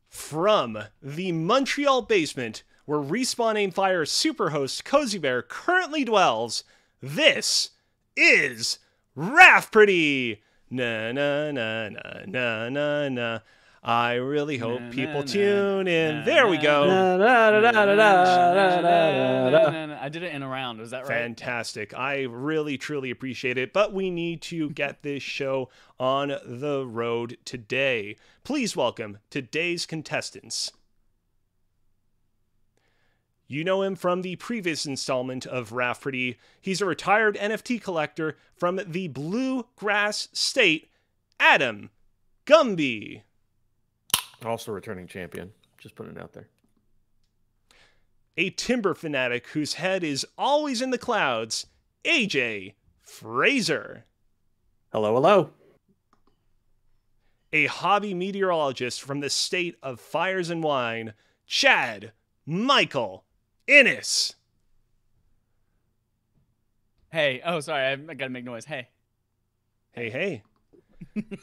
From the Montreal basement, where Respawn Aimfire superhost Cozy Bear currently dwells, this is RAF-Pardy! Na na na na na na na. I really hope people tune in. There we go. I did it in a round. Was that right? Fantastic. I really, truly appreciate it. But we need to get this show on the road today. Please welcome today's contestants. You know him from the previous installment of RAF-Pardy. He's a retired NFT collector from the Bluegrass State, Adam Gumby. Also returning champion. Just putting it out there. A timber fanatic whose head is always in the clouds, AJ Fraser. Hello, hello. A hobby meteorologist from the state of fires and wine, Chad Michael Innes. Hey. Oh, sorry. I gotta make noise. Hey. Hey, hey.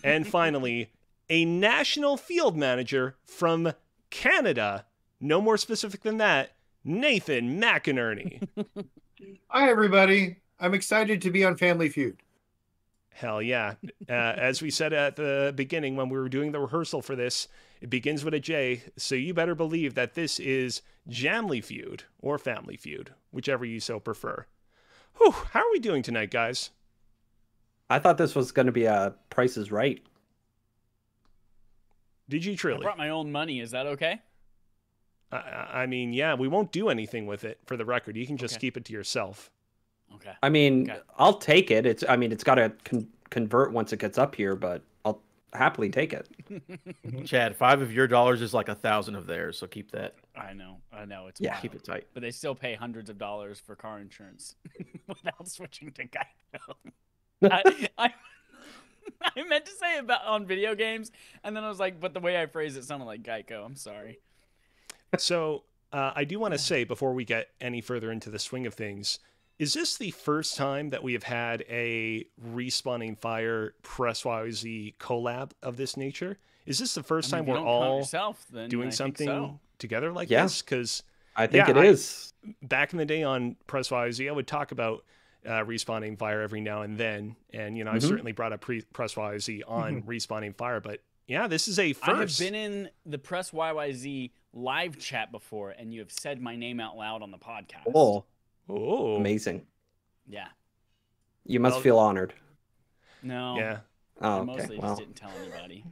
And finally, a national field manager from Canada, no more specific than that, Nathan McInerney. Hi, everybody. I'm excited to be on Family Feud. Hell yeah. As we said at the beginning when we were doing the rehearsal for this, it begins with a J, so you better believe that this is Jamly Feud or Family Feud, whichever you so prefer. Whew, how are we doing tonight, guys? I thought this was going to be a Price is Right. Did you truly? I brought my own money. Is that okay? I mean, yeah, we won't do anything with it, for the record. You can just keep it to yourself. Okay. I mean, I'll take it. It's got to convert once it gets up here, but I'll happily take it. Chad, $5 of your dollars is like 1,000 of theirs, so keep that. I know. It's yeah. wild. Keep it tight. But they still pay hundreds of dollars for car insurance without switching to Geico. I meant to say about on video games, and then I was like, but the way I phrased it sounded like Geico. I'm sorry. So I do want to say, before we get any further into the swing of things, is this the first time that we have had a Respawn Aimfire Press YYZ collab of this nature? Is this the first time we're all doing something together like this? Because I think it is. Back in the day on Press YYZ, I would talk about Respawn Aimfire every now and then, and you know, I've certainly brought up Press YYZ on Respawn Aimfire, but yeah, this is a first. I have been in the Press YYZ live chat before, and you have said my name out loud on the podcast. Oh, amazing. Yeah. You must feel honored. No. Yeah. Oh, I okay. mostly just didn't tell anybody.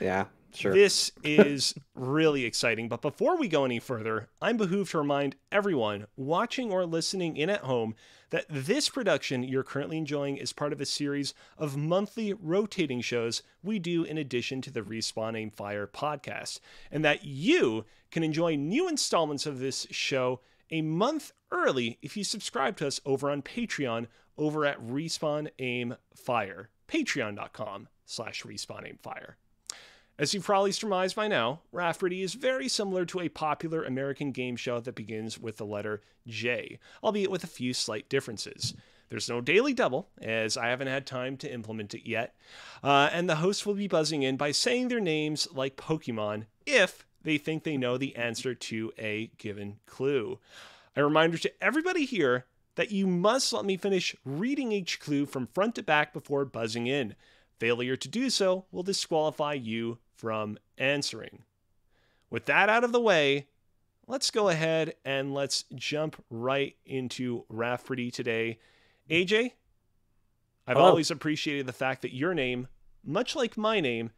Yeah, sure. This is really exciting, but before we go any further, I'm behooved to remind everyone watching or listening in at home that this production you're currently enjoying is part of a series of monthly rotating shows we do in addition to the Respawn Aimfire podcast, and that you can enjoy new installments of this show a month early if you subscribe to us over on Patreon over at Respawn Aimfire, patreon.com/Respawn Aimfire. As you've probably surmised by now, RAF-Pardy is very similar to a popular American game show that begins with the letter J, albeit with a few slight differences. There's no daily double, as I haven't had time to implement it yet, and the hosts will be buzzing in by saying their names like Pokemon if they think they know the answer to a given clue. A reminder to everybody here that you must let me finish reading each clue from front to back before buzzing in. Failure to do so will disqualify you from answering. With that out of the way, let's go ahead and let's jump right into RAF-Pardy today. AJ, I've always appreciated the fact that your name, much like my name,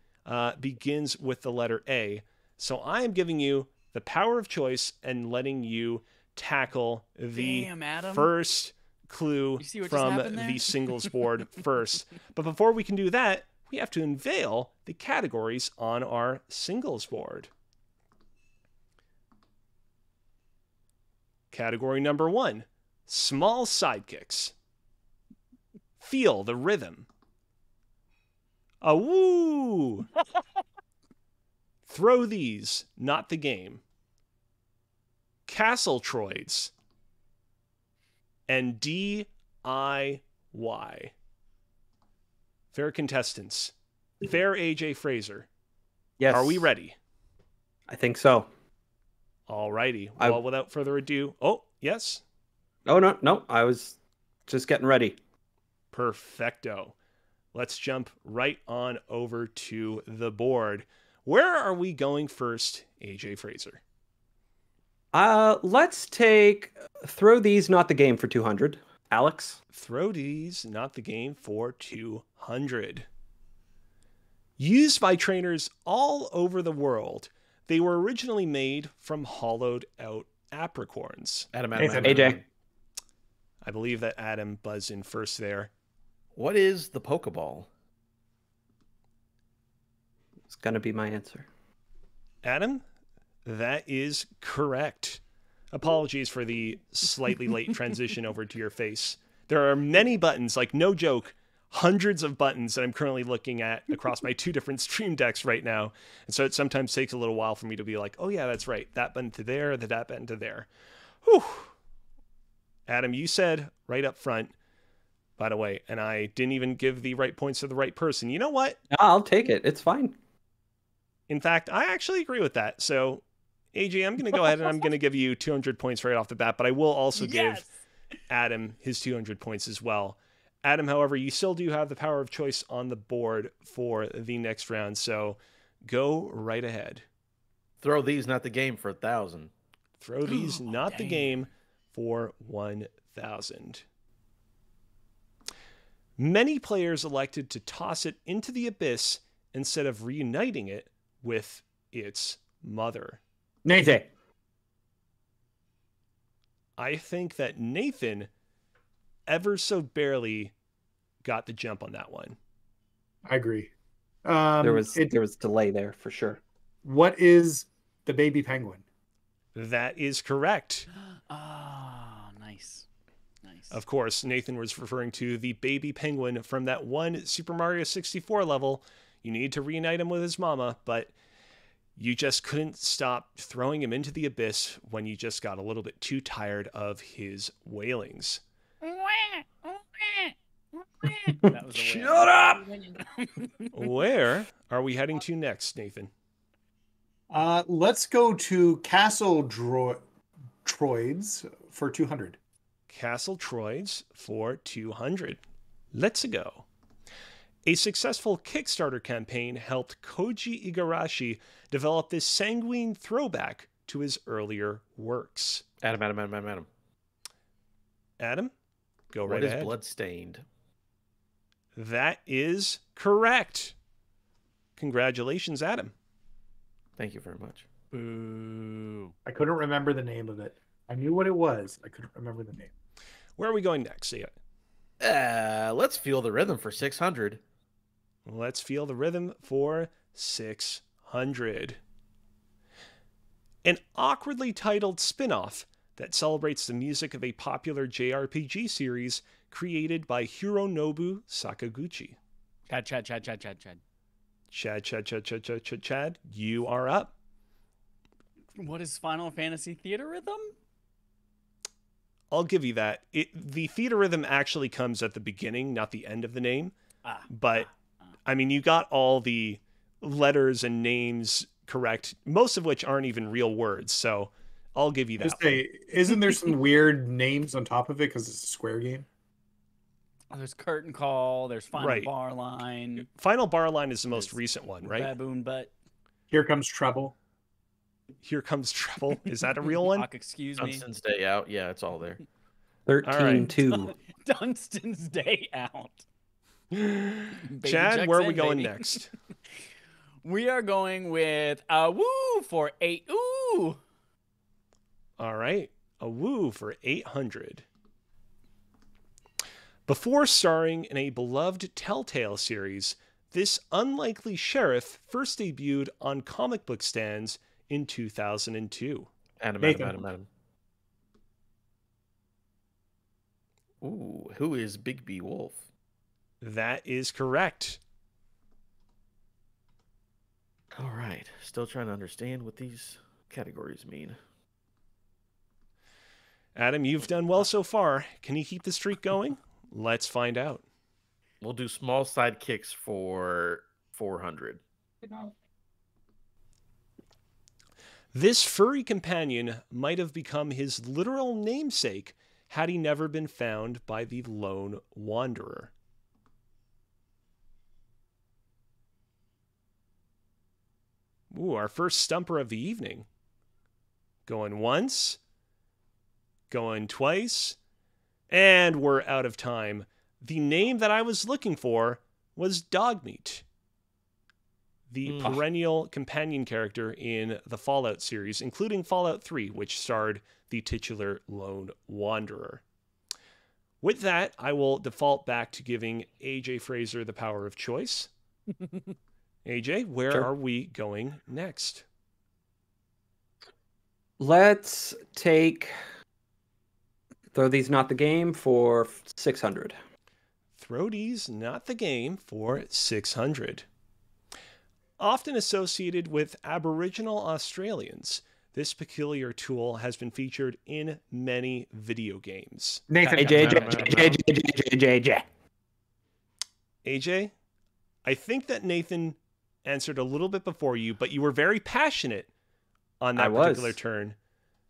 begins with the letter A. So I am giving you the power of choice and letting you tackle the first clue from the singles board first. But before we can do that, we have to unveil the categories on our singles board. Category number 1, small sidekicks. Feel the rhythm. A woo! Throw these, not the game. Castle Troids. and DIY. Fair contestants. Fair AJ Fraser. Yes. Are we ready? I think so. All righty. Well, without further ado. Oh, yes. Oh, no. I was just getting ready. Perfecto. Let's jump right on over to the board. Where are we going first, AJ Fraser? Let's take Throw These, Not the Game for 200. Alex? Throw These, Not the Game for 200. Used by trainers all over the world, they were originally made from hollowed out apricorns. Adam, AJ. I believe that Adam buzzed in first there. What is the Pokeball? It's going to be my answer. Adam, that is correct. Apologies for the slightly late transition over to your face. There are many buttons, like no joke, hundreds of buttons that I'm currently looking at across my 2 different stream decks right now. And so it sometimes takes a little while for me to be like, oh yeah, that's right. That button to there, that button to there. Whew. Adam, you said right up front, by the way, and I didn't even give the right points to the right person. You know what? I'll take it. It's fine. In fact, I actually agree with that. So, AJ, I'm going to go ahead and I'm going to give you 200 points right off the bat, but I will also give Adam his 200 points as well. Adam, however, you still do have the power of choice on the board for the next round, so go right ahead. Throw These, Not the Game for 1,000. Throw These, Not the Game for 1,000. Many players elected to toss it into the abyss instead of reuniting it with its mother. Nathan. I think that Nathan ever so barely got the jump on that one. I agree. There was delay there for sure. What is the baby penguin? That is correct. Oh, nice. Of course, Nathan was referring to the baby penguin from that one Super Mario 64 level. You need to reunite him with his mama, but you just couldn't stop throwing him into the abyss when you just got a little bit too tired of his wailings. That was a Shut up! Where are we heading to next, Nathan? Let's go to Castle Troids for 200. Castle Troids for 200. Let's go. A successful Kickstarter campaign helped Koji Igarashi develop this sanguine throwback to his earlier works. Adam. Adam, go right What is ahead. Bloodstained? That is correct. Congratulations, Adam. Thank you very much. Boo. I couldn't remember the name of it. I knew what it was. I couldn't remember the name. Where are we going next? Let's Feel the Rhythm for 600. Let's Feel the Rhythm for 600. An awkwardly titled spin-off that celebrates the music of a popular JRPG series created by Hironobu Sakaguchi. Chad, you are up. What is Final Fantasy Theater Rhythm? I'll give you that. The theater rhythm actually comes at the beginning, not the end of the name. But, I mean, you got all the letters and names correct, most of which aren't even real words. So I'll give you that. Just say, isn't there some weird names on top of it because it's a Square game? Oh, there's Curtain Call. There's Final Right. Bar Line. Final Bar Line is the most recent one, right? Baboon Butt. Here Comes Trouble. Here Comes Trouble. Is that a real one? Excuse me. Dunston's Day Out. Yeah, it's all there. 13-2. Dunstan's Day Out. Baby Chad, checks where are we in, going baby. next? We are going with a woo for 8. Ooh. All right. A woo for 800. Before starring in a beloved Telltale series, this unlikely sheriff first debuted on comic book stands in 2002. Adam. Ooh, who is Bigby Wolf? That is correct. All right. Still trying to understand what these categories mean. Adam, you've done well so far. Can you keep the streak going? Let's find out. We'll do small sidekicks for 400. This furry companion might have become his literal namesake had he never been found by the lone wanderer. Ooh, our first stumper of the evening. Going once, going twice, and we're out of time. The name that I was looking for was Dogmeat, the perennial companion character in the Fallout series, including Fallout 3, which starred the titular Lone Wanderer. With that, I will default back to giving AJ Fraser the power of choice. AJ, where are we going next? Let's take Throw These Not the Game for 600. Throw These Not the Game for 600. Often associated with Aboriginal Australians, this peculiar tool has been featured in many video games. Nathan. AJ. AJ, I think that Nathan answered a little bit before you, but you were very passionate on that particular turn.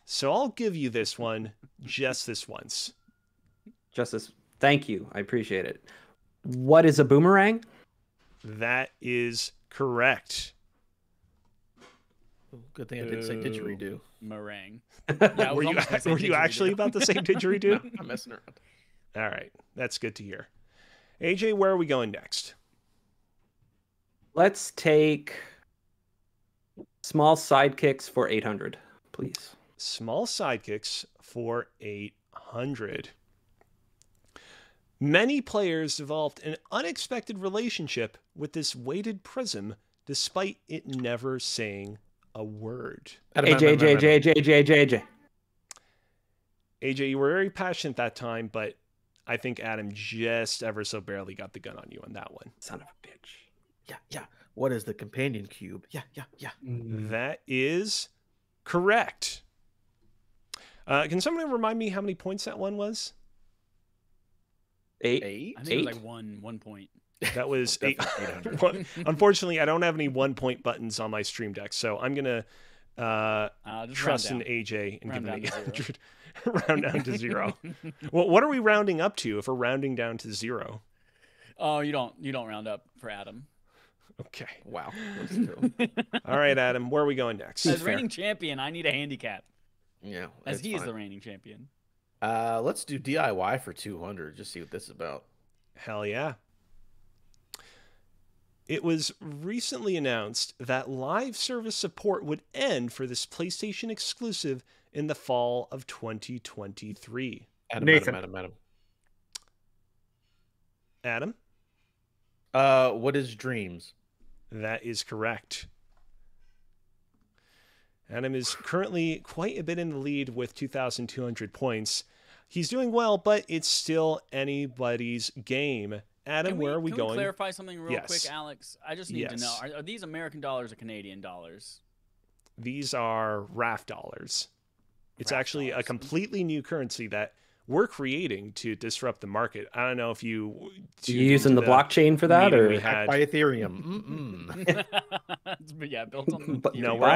So I'll give you this one just this once. Thank you. I appreciate it. What is a boomerang? That is correct. Good thing I didn't say didgeridoo. Meringue. Were you actually about to say didgeridoo? No, I'm messing around. All right. That's good to hear. AJ, where are we going next? Let's take small sidekicks for 800, please. Small sidekicks for 800. Many players developed an unexpected relationship with this weighted prism, despite it never saying a word. AJ. AJ, you were very passionate that time, but I think Adam just ever so barely got the gun on you on that one. Son of a bitch. Yeah. What is the companion cube? Yeah. That is correct. Can somebody remind me how many points that one was? 8. I think it was like 1 point. That was 800. Unfortunately, I don't have any 1 point buttons on my Stream Deck, so I'm going to trust in AJ and give him 800. Round down to 0. Well, what are we rounding up to if we're rounding down to 0? Oh, you don't round up for Adam. Okay. Wow. All right, Adam, where are we going next? As reigning champion, I need a handicap. Yeah. As he is the reigning champion. Let's do DIY for 200. Just see what this is about. Hell yeah. It was recently announced that live service support would end for this PlayStation exclusive in the fall of 2023. Adam? What is Dreams? That is correct. Adam is currently quite a bit in the lead with 2,200 points. He's doing well, but it's still anybody's game. Adam, where are we going? Can we clarify something real quick, Yes. Alex? I just need to know, are these American dollars or Canadian dollars? These are RAF dollars. It's actually a completely new currency that we're creating to disrupt the market. I don't know if you using the blockchain for that, or hacked by Ethereum. But yeah, built on the no, we're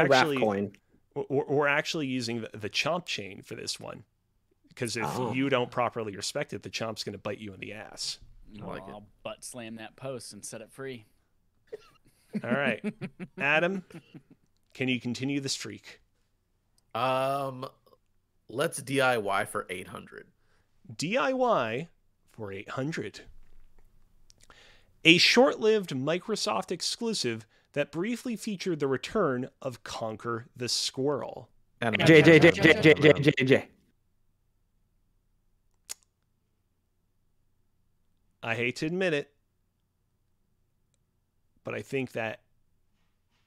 actually using the Chomp chain for this one, because if you don't properly respect it, the Chomp's going to bite you in the ass. I'll butt slam that post and set it free. All right, Adam, can you continue the streak? Let's DIY for 800. DIY for 800. A short-lived Microsoft exclusive that briefly featured the return of Conquer the Squirrel. JJ. I hate to admit it, but I think that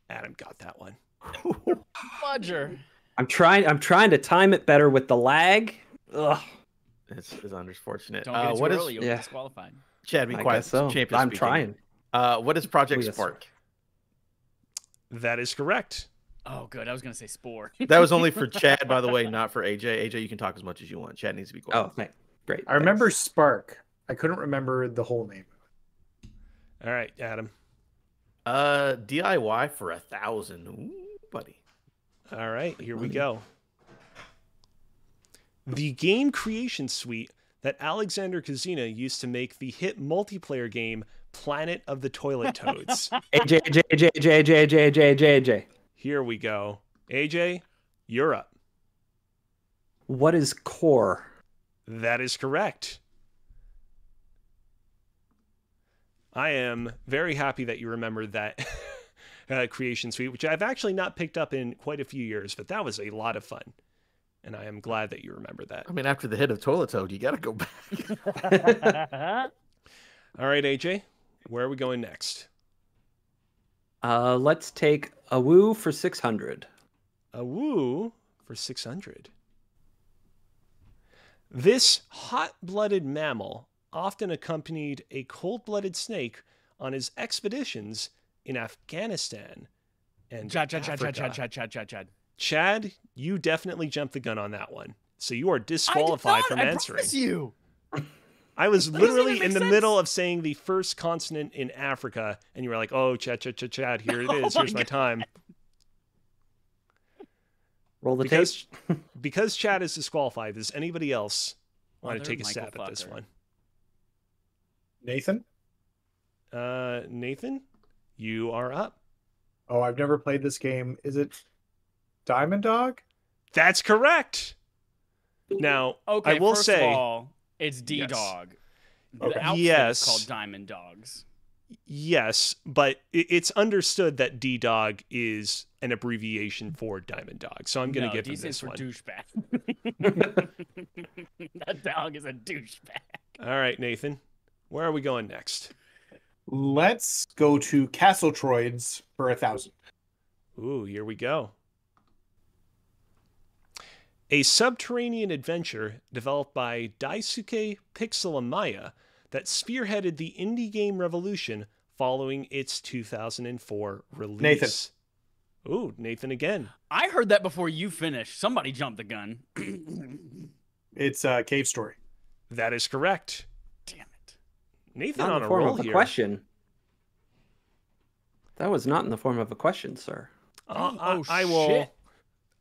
Adam got that one. Fudger. I'm trying to time it better with the lag. Ugh. It's unfortunate. Don't get it too early, you'll get disqualified. Chad, be quiet. So. I'm trying. What is Project Spark? That is correct. Oh, good. I was gonna say Spore. That was only for Chad, by the way, not for AJ. AJ, you can talk as much as you want. Chad needs to be quiet. Oh, thanks. Great. I remember thanks. Spark. I couldn't remember the whole name. All right, Adam. DIY for 1,000. Ooh, buddy. All right, here we go. The game creation suite that Alexander Kazina used to make the hit multiplayer game Planet of the Toilet Toads. AJ. Here we go. AJ, you're up. What is core? That is correct. I am very happy that you remembered that creation suite, which I've actually not picked up in quite a few years, but that was a lot of fun. And I am glad that you remember that. I mean, after the hit of Toilet Toad, you got to go back. All right, AJ, where are we going next? Let's take a woo for 600. A woo for 600. This hot-blooded mammal often accompanied a cold-blooded snake on his expeditions in Afghanistan and Africa. Chad, you definitely jumped the gun on that one. So you are disqualified from answering. I promise you. I was That doesn't literally even in make the sense. middle of saying the first consonant in Africa, and you were like, oh, Chad, here it is. Here's my time. Roll the tape. Because Chad is disqualified, does anybody else want to Mother take a Michael stab at this Fucker. one? Nathan? Nathan, you are up. Oh, I've never played this game. Is it Diamond Dog? That's correct. Now, Okay, I will first say, of all, it's D-Dog. Okay. The outfit Yes. is called Diamond Dogs. yes, but it's understood that D-Dog is an abbreviation for Diamond Dog. So I'm going to give him D stands this for one. douchebag. That dog is a douchebag. All right, Nathan, where are we going next? Let's go to Castle Troids for 1,000. Ooh, here we go. A subterranean adventure developed by Daisuke Pixel Amaya that spearheaded the indie game revolution following its 2004 release. Nathan. Ooh, Nathan again. I heard that before you finished. Somebody jumped the gun. It's Cave Story. That is correct. Damn it. Nathan Not in on the a form roll of a here. question. That was not in the form of a question, sir. I will. Shit.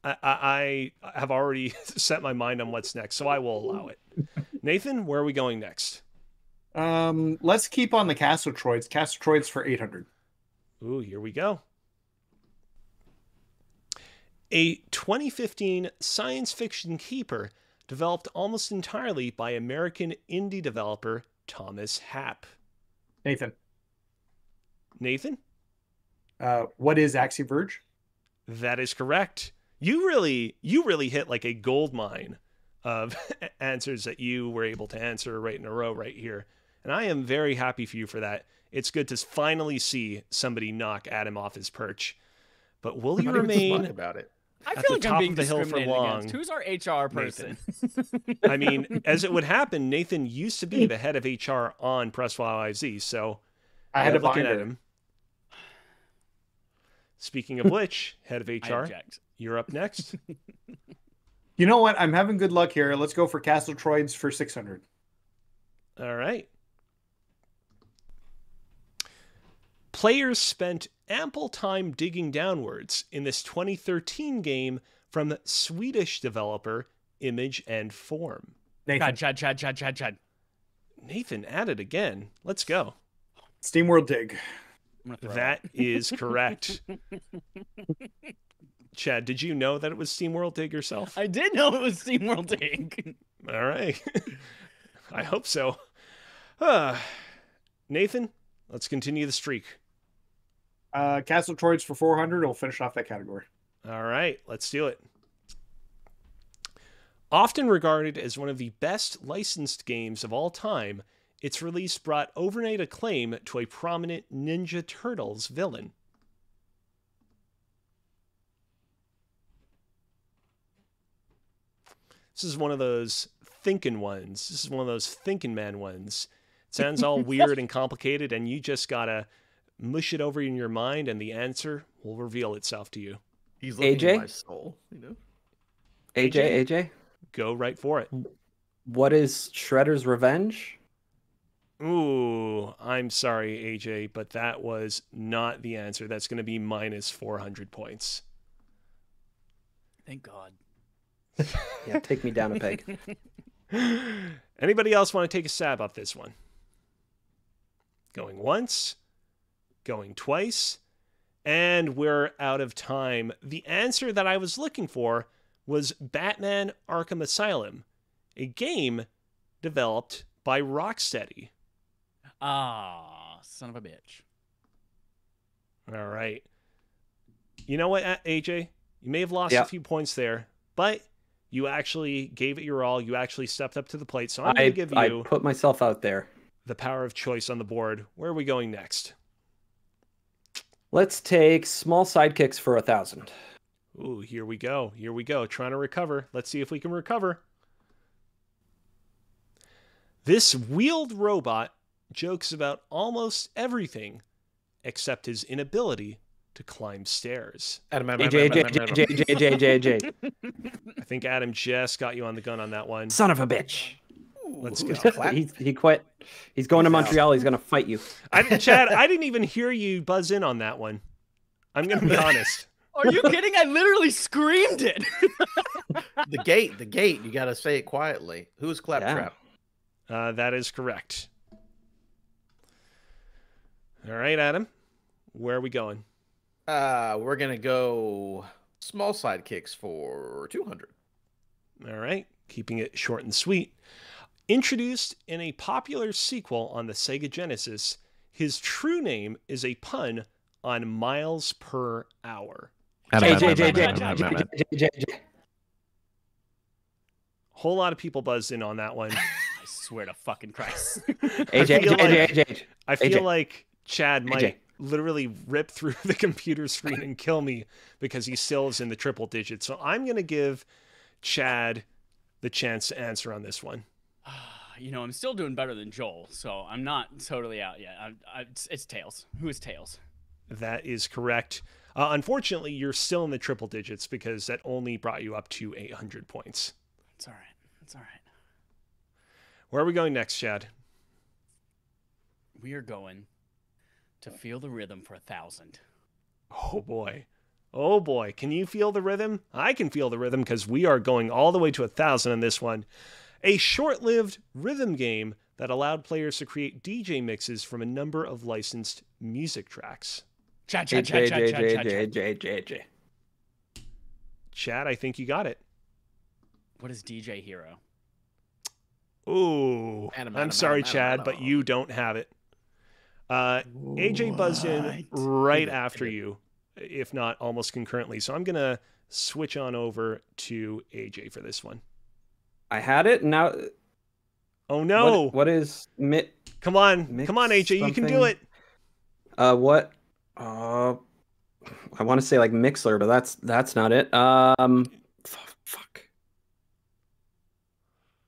I have already set my mind on what's next, so I will allow it. Nathan, where are we going next? Let's keep on the Castle Troids. Castle Troids for 800. Ooh, here we go. A 2015 science fiction keeper developed almost entirely by American indie developer Thomas Happ. Nathan. Nathan? What is Axie Verge? That is correct. You really hit like a gold mine of answers that you were able to answer right in a row right here. And I am very happy for you for that. It's good to finally see somebody knock Adam off his perch. But will you Not even smug remain about it. I at feel the like top I'm being of the hill for discriminated long, against. Who's our HR person? I mean, as it would happen, Nathan used to be the head of HR on Press YYZ, so I had a looking at binder. him. Speaking of which, head of I HR, object. you're up next. You know what? I'm having good luck here. Let's go for Castle Troids for 600. All right. Players spent ample time digging downwards in this 2013 game from Swedish developer Image and Form. Nathan. Chad. Nathan at it again. Let's go. SteamWorld Dig. I'm gonna throw up. That is correct. Chad, did you know that it was SteamWorld Dig yourself? I did know it was SteamWorld Dig. All right. I hope so. Nathan, let's continue the streak. Castle Troids for 400. We'll finish off that category. All right, let's do it. Often regarded as one of the best licensed games of all time, its release brought overnight acclaim to a prominent Ninja Turtles villain. This is one of those thinking ones. This is one of those thinking man ones. It sounds all weird and complicated, and you just gotta mush it over in your mind, and the answer will reveal itself to you. He's looking AJ? at my soul, you know. AJ? Go right for it. What is Shredder's Revenge? Ooh, I'm sorry, AJ, but that was not the answer. That's going to be minus 400 points. Thank God. Yeah, take me down a peg. Anybody else want to take a stab at this one? Going once, going twice, and we're out of time. The answer that I was looking for was Batman Arkham Asylum, a game developed by Rocksteady. Ah, son of a bitch. All right. You know what, AJ? You may have lost a few points there, but you actually gave it your all. You actually stepped up to the plate. So I'm going to give you I put myself out there. The power of choice on the board. Where are we going next? Let's take small sidekicks for 1,000. Ooh, here we go. Here we go. Trying to recover. Let's see if we can recover. This wheeled robot jokes about almost everything except his inability to climb stairs. AJ. I think Adam just got you on the gun on that one. Son of a bitch. Let's go. He quit. He's going to Montreal. He's going to fight you. Chad, I didn't even hear you buzz in on that one. I'm going to be honest. Are you kidding? I literally screamed it. The gate. You got to say it quietly. Who is Claptrap? That is correct. All right, Adam. Where are we going? We're going to go small sidekicks for 200. All right. Keeping it short and sweet. Introduced in a popular sequel on the Sega Genesis, his true name is a pun on miles per hour. Whole lot of people buzzed in on that one. I swear to fucking Christ. I feel like Chad might literally rip through the computer screen and kill me because he still is in the triple digits. So I'm going to give Chad the chance to answer on this one. You know, I'm still doing better than Joel, so I'm not totally out yet. It's Tails. Who is Tails? That is correct. Unfortunately, you're still in the triple digits because that only brought you up to 800 points. It's all right. It's all right. Where are we going next, Chad? We are going to feel the rhythm for 1,000. Oh, boy. Oh, boy. Can you feel the rhythm? I can feel the rhythm because we are going all the way to 1,000 on this one. A short-lived rhythm game that allowed players to create DJ mixes from a number of licensed music tracks. Chad, I think you got it. What is DJ Hero? Ooh, I'm sorry, Chad, but you don't have it. AJ buzzed in right after you, if not almost concurrently. So I'm going to switch on over to AJ for this one. I had it, and now... Oh, no. What is... Come on, AJ, you can do it. What? I want to say like Mixler, but that's not it. Fuck.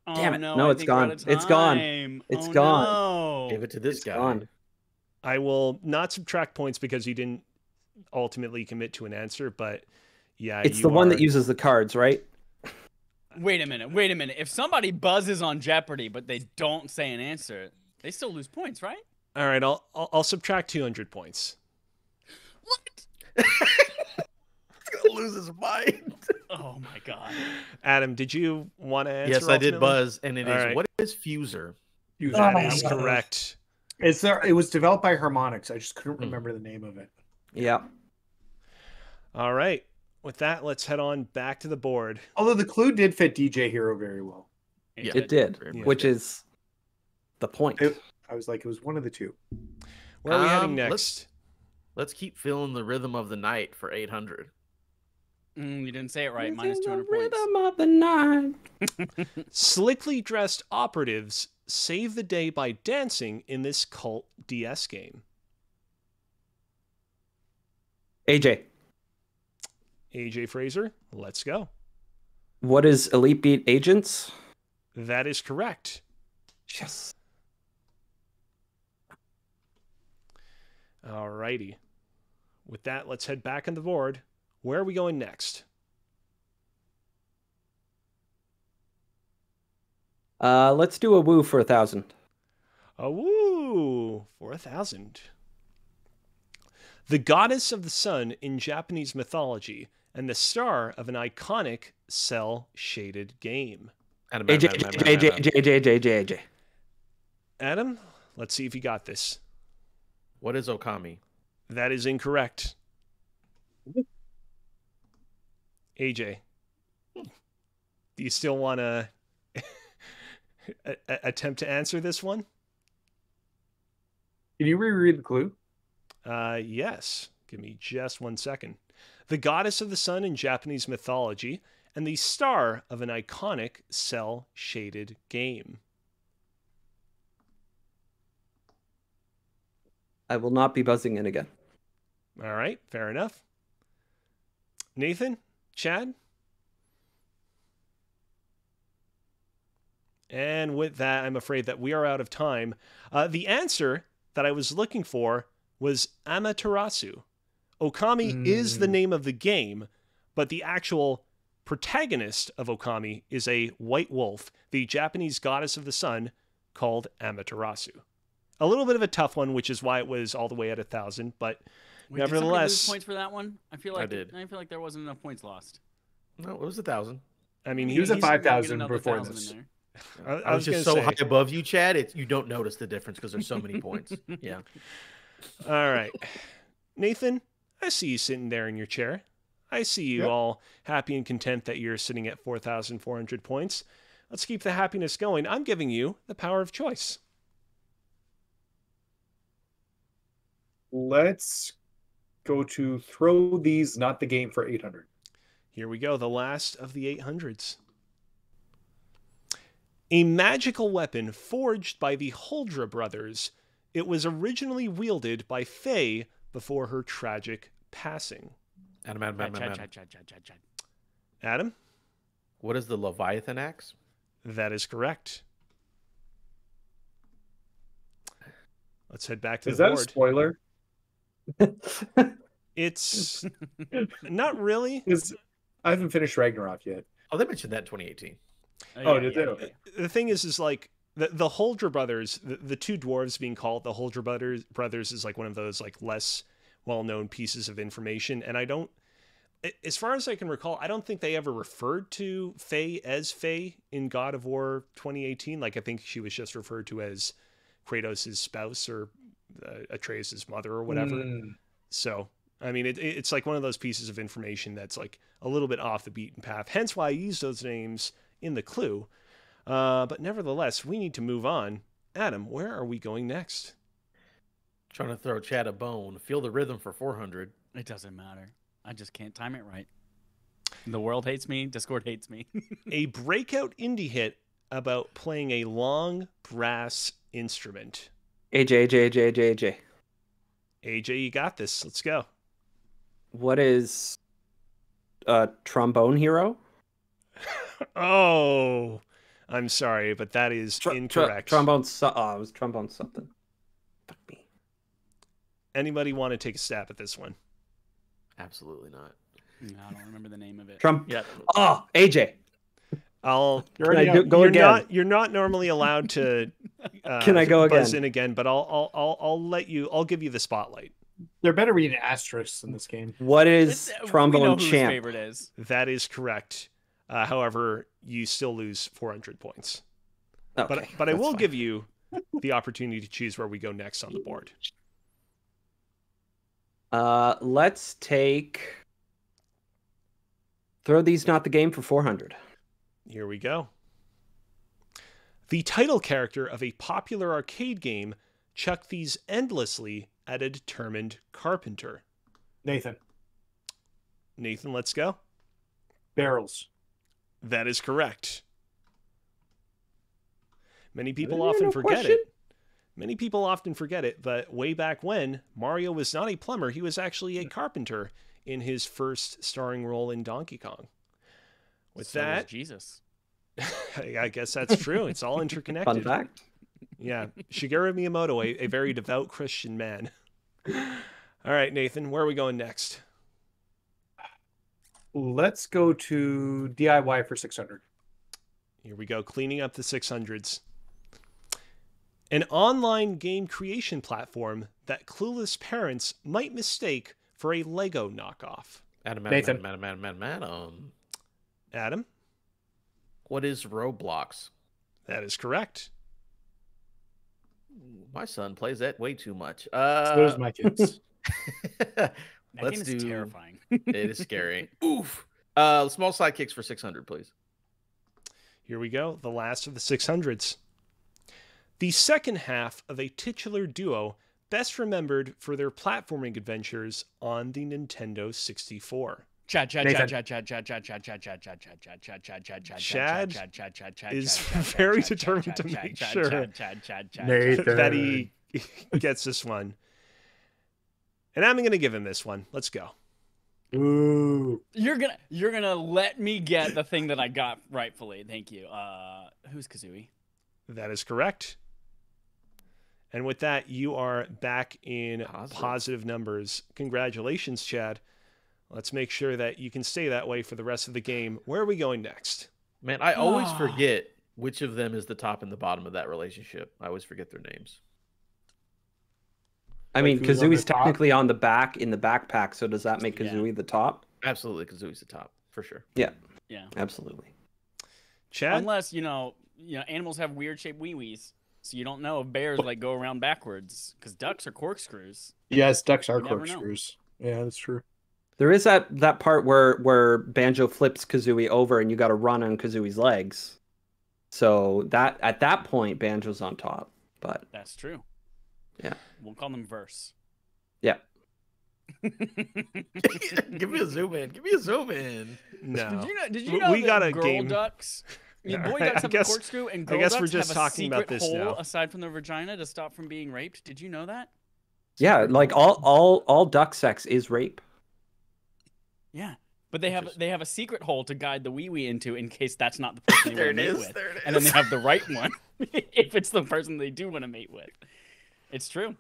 Oh, damn it! No, no, it's gone. It's gone. It's gone. No. Give it to this guy. Gone. I will not subtract points because you didn't ultimately commit to an answer, but yeah, it's the one that uses the cards, right? Wait a minute. If somebody buzzes on Jeopardy but they don't say an answer, they still lose points, right? All right, I'll subtract 200 points. What? He's gonna lose his mind. Oh my god. Adam, did you want to answer? Yes, I did buzz, and it is right. What is Fuser? That is correct. It was developed by Harmonix. I just couldn't remember the name of it. Yeah. All right. With that, let's head on back to the board. Although the clue did fit DJ Hero very well. Yeah, It did, which is the point. I was like, it was one of the two. Where are we heading next? Let's keep feeling the rhythm of the night for 800. You didn't say it right. Minus 200 points. Rhythm of the night. Slickly dressed operatives save the day by dancing in this cult DS game. AJ. AJ Fraser, let's go. What is Elite Beat Agents? That is correct. Yes. Alrighty. With that, let's head back on the board. where are we going next? Let's do a woo for 1,000. A woo for 1,000. The goddess of the sun in Japanese mythology and the star of an iconic cell-shaded game. AJ. Adam, let's see if you got this. What is Okami? That is incorrect. AJ, do you still want to attempt to answer this one? Can you reread the clue? Yes. Give me just 1 second. The goddess of the sun in Japanese mythology and the star of an iconic cell-shaded game. I will not be buzzing in again. All right, fair enough. Nathan, Chad? And with that, I'm afraid that we are out of time. The answer that I was looking for was Amaterasu. Okami is the name of the game, but the actual protagonist of Okami is a white wolf, the Japanese goddess of the sun, called Amaterasu. A little bit of a tough one, which is why it was all the way at 1,000, but Wait, nevertheless, did somebody lose points for that one? I feel like did. I feel like there wasn't enough points lost. No, it was 1,000. I mean, He was at he's- 5,000 Get another before 1,000 this. in there. I was just gonna so say- high above you, Chad. You don't notice the difference because there's so many points. Yeah. All right. Nathan, I see you sitting there in your chair. I see you Yep. all happy and content that you're sitting at 4,400 points. Let's keep the happiness going. I'm giving you the power of choice. Let's go to throw these, not the game, for 800. Here we go, the last of the 800s. A magical weapon forged by the Huldra brothers. It was originally wielded by Faye before her tragic passing. Adam. Chad. Adam, What is the Leviathan axe? that is correct. Let's head back to Is the that a board. spoiler? It's not really. I haven't finished Ragnarok yet. Oh, they mentioned that in 2018. Oh, did they? Okay. The thing is like the Huldra brothers, the two dwarves being called the Huldra brothers is like one of those like less well-known pieces of information. And I don't, as far as I can recall, I don't think they ever referred to Faye as Faye in God of War 2018. Like I think she was just referred to as Kratos' spouse or Atreus' mother or whatever. So, I mean, it's like one of those pieces of information that's like a little bit off the beaten path. Hence why I use those names in the clue. But nevertheless, we need to move on. Adam, where are we going next? Trying to throw Chad a bone. Feel the rhythm for 400. It doesn't matter. I just can't time it right. The world hates me. Discord hates me. A breakout indie hit about playing a long brass instrument. AJ. AJ, you got this. Let's go. What is a trombone hero? Oh, I'm sorry, but that is incorrect. Trombone. It was trombone something. Fuck me. Anybody want to take a stab at this one? Absolutely not. No, I don't remember the name of it. Yeah. Oh, AJ. You're not normally allowed to. Can I go buzz again? in again? But I'll let you. I'll give you the spotlight. There better be an asterisk in this game. What is We know trombone whose champ? favorite is. That is correct. However, you still lose 400 points. Okay, But I that's will fine. give you the opportunity to choose where we go next on the board. Let's take. Throw these, not the game, for 400. Here we go. The title character of a popular arcade game chucked these endlessly at a determined carpenter. Nathan. Nathan, let's go. Barrels. That is correct. Many people There often no forget question? it. Many people often forget it, but way back when, Mario was not a plumber, he was actually a carpenter in his first starring role in Donkey Kong. With So was that, Jesus. I guess that's true. It's all Fun interconnected. fact. Yeah. Shigeru Miyamoto, a very devout Christian man. All right, Nathan, where are we going next? Let's go to DIY for 600. Here we go, cleaning up the 600s. An online game creation platform that clueless parents might mistake for a Lego knockoff. Nathan. Adam? What is Roblox? That is correct. My son plays that way too much. So does my kids. That Let's game is do. terrifying. It is scary. Oof. Small sidekicks for 600, please. Here we go, the last of the 600s. The second half of a titular duo best remembered for their platforming adventures on the Nintendo 64. Chad is very determined to make sure that he gets this one. And I'm going to give him this one. Let's go. Ooh. You're gonna let me get the thing that I got rightfully. Thank you. Who's Kazooie? That is correct. And with that, you are back in positive numbers. Congratulations, Chad. Let's make sure that you can stay that way for the rest of the game. Where are we going next? Man, I always forget which of them is the top and the bottom of that relationship. I always forget their names. I mean, Kazooie's technically on the back in the backpack, so does that make Kazooie the top? Absolutely, Kazooie's the top for sure. Yeah. Yeah. Absolutely. Chad? Unless animals have weird shaped wee-wees, so you don't know if bears like go around backwards because ducks are corkscrews. Yes, ducks are You never corkscrews. Yeah, that's true. There is that part where Banjo flips Kazooie over and you got to run on Kazooie's legs. So that at that point, Banjo's on top. But That's true. yeah, We'll call them verse. yeah. Give me a zoom in. Give me a zoom in. No. Did you know We that got a girl game. ducks? Yeah, Boy ducks I have guess- a corkscrew, and girl I guess ducks we're just have a talking about secret this hole now. aside from their vagina to stop from being raped. Did you know that? Yeah, like all duck sex is rape. Yeah, but they have a secret hole to guide the wee-wee into in case that's not the person they There want to it mate is. with. There it is. And then they have the right one if it's the person they do want to mate with. It's true.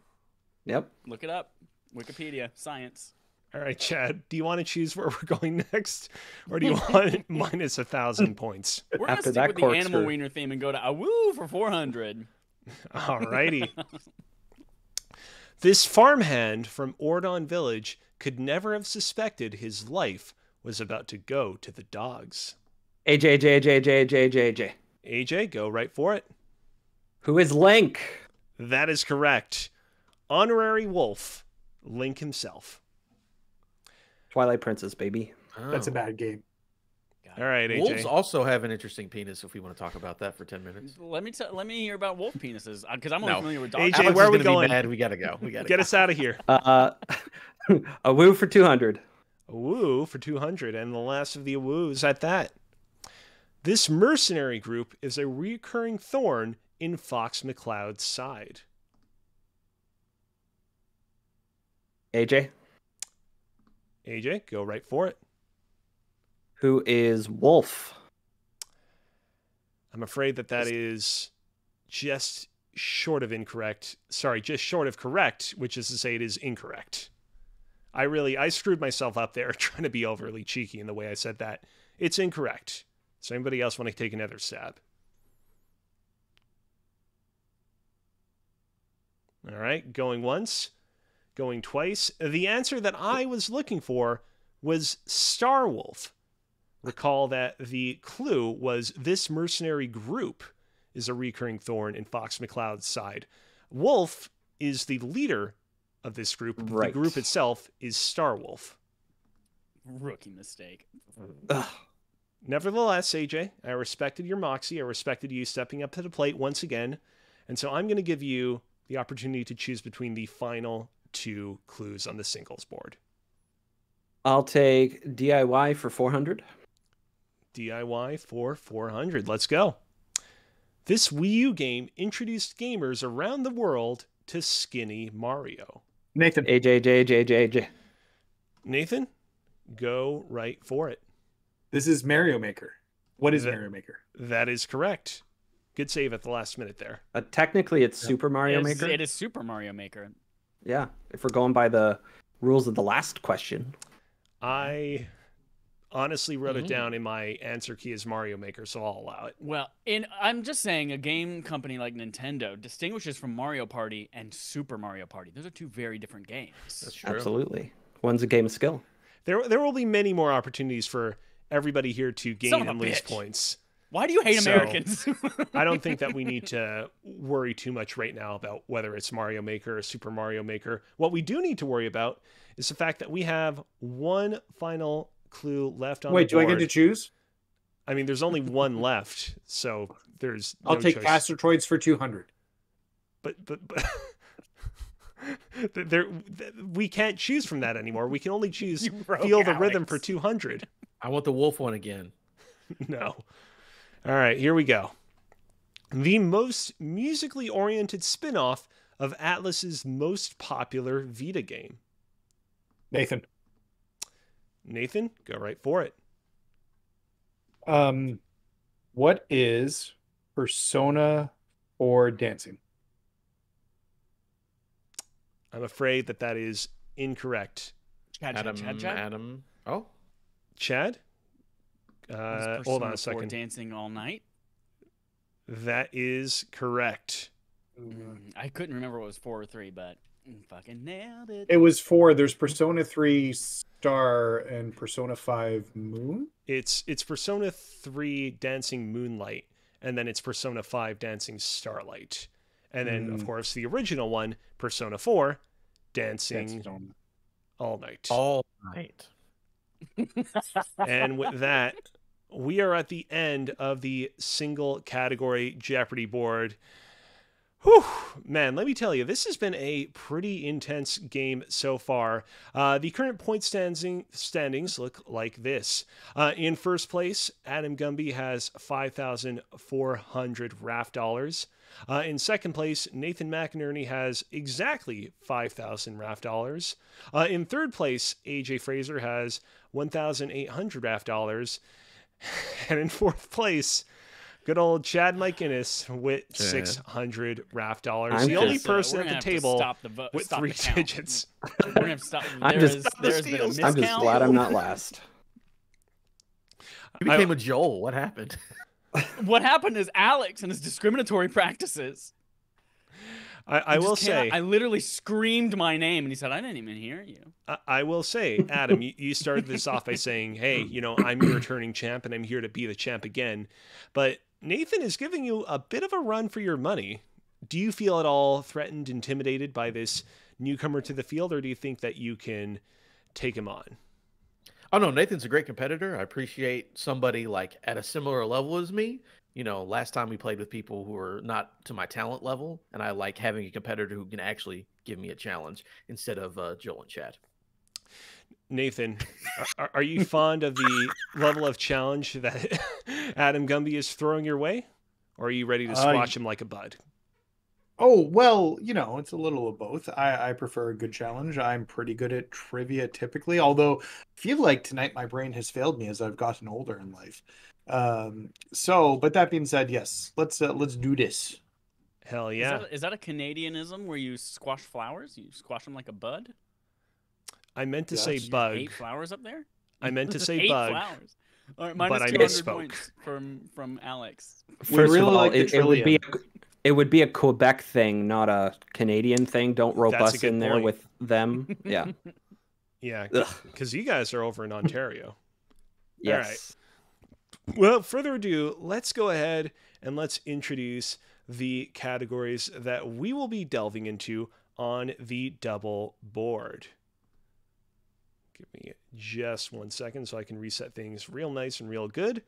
Yep. Look it up. Wikipedia, science. All right, Chad, do you want to choose where we're going next? Or do you want minus 1,000 points? We're going to After stick that with the animal corkscrew. wiener theme and go to woo for 400. All righty. This farmhand from Ordon Village could never have suspected his life was about to go to the dogs. AJ. AJ, go right for it. Who is Link? That is correct. Honorary Wolf, Link himself. Twilight Princess, baby. That's a bad game. All right, AJ. Wolves also have an interesting penis if we want to talk about that for 10 minutes. Let me hear about wolf penises because I'm only No. familiar with dog. AJ, Alex where is are we gonna be going? Mad. We gotta go. We gotta Get go. us out of here. A woo for 200. A woo for 200, and the last of the woos at that. This mercenary group is a recurring thorn in Fox McCloud's side. AJ. AJ, go right for it. Who is Wolf? I'm afraid that is just short of incorrect. Sorry, just short of correct, which is to say it is incorrect. I screwed myself up there trying to be overly cheeky in the way I said that. It's incorrect. Does anybody else want to take another stab? All right, going once, going twice. The answer that I was looking for was Starwolf. Recall that the clue was this mercenary group is a recurring thorn in Fox McCloud's side. Wolf is the leader of this group. Right. The group itself is Starwolf. Rookie mistake. Ugh. Nevertheless, AJ, I respected your moxie. I respected you stepping up to the plate once again. And so I'm going to give you the opportunity to choose between the final two clues on the singles board. I'll take DIY for 400. DIY for 400. Let's go. This Wii U game introduced gamers around the world to Skinny Mario. Nathan. AJ. Nathan, go right for it. This is Mario Maker. What is Mario Maker? That is correct. Good save at the last minute there. Technically, it's Super Mario Maker. It is Super Mario Maker. Yeah, if we're going by the rules of the last question. I honestly wrote it down in my answer key as Mario Maker, so I'll allow it. Well, I'm just saying a game company like Nintendo distinguishes from Mario Party and Super Mario Party. Those are two very different games. That's true. Absolutely. One's a game of skill. There will be many more opportunities for everybody here to gain Son of a and lose bitch. points. Why do you hate So, Americans? I don't think that we need to worry too much right now about whether it's Mario Maker or Super Mario Maker. What we do need to worry about is the fact that we have one final clue left on the board. Wait, do I get to choose? I mean, there's only one left, so there's I'll no take choice. Castrotroids for 200. But there, we can't choose from that anymore. We can only choose Feel the Rhythm for 200. I want the wolf one again. No. All right, here we go. The most musically oriented spin-off of Atlas's most popular Vita game. Nathan. Nathan, go right for it. What is Persona 4 dancing? I'm afraid that is incorrect. Adam. Oh, Chad? Hold on a Persona 4 second. Dancing all night. That is correct. I couldn't remember what was 4 or 3, but fucking nailed it. It was 4. There's Persona 3 Star and Persona 5 Moon. It's Persona 3 Dancing Moonlight, and then it's Persona 5 Dancing Starlight. And then, of course, the original one, Persona 4 Dancing All Night. all night. And with that, we are at the end of the single category Jeopardy board. Whew, man, let me tell you, this has been a pretty intense game so far. The current point standings look like this. In first place, Adam Gumby has 5,400 RAF dollars. In second place, Nathan McInerney has exactly 5,000 RAF dollars. In third place, AJ Fraser has 1,800 RAF dollars. And in fourth place, good old Chad Mike Innes with 600 RAF dollars. I'm The only just, person we're at gonna the have to table stop with stop 3 the count. digits. We're gonna have to stop. I'm There's just- been a miscount. I'm just glad I'm not last. You became a Joel. What happened? What happened is Alex and his discriminatory practices. I will say, I literally screamed my name, and he said, "I didn't even hear you." I will say, Adam, you started this off by saying, hey, I'm your returning champ and I'm here to be the champ again. But Nathan is giving you a bit of a run for your money. Do you feel at all threatened, intimidated by this newcomer to the field, or do you think that you can take him on? Oh no, Nathan's a great competitor. I appreciate somebody like at a similar level as me. Last time we played with people who are not to my talent level, and I like having a competitor who can actually give me a challenge instead of Joel and Chad. Nathan, are you fond of the level of challenge that Adam Gumby is throwing your way? Or are you ready to squash him like a bud? Oh, well, it's a little of both. I prefer a good challenge. I'm pretty good at trivia typically, although I feel like tonight my brain has failed me as I've gotten older in life. But that being said, yes, let's do this. Hell yeah. Is that a Canadianism where you squash flowers? You squash them like a bud? I meant to Yes. say Did you bug. 8 flowers up there? I meant to say 8 bug. flowers. All right, but I minus 200 misspoke. points from Alex. We First really of all, like the it would be a Quebec thing, not a Canadian thing. Don't rope That's a us good in there point. with them. Yeah. Yeah, Ugh. because you guys are over in Ontario. Yes. Without further ado, let's go ahead and let's introduce the categories that we will be delving into on the double board. Give me just 1 second so I can reset things real nice and real good.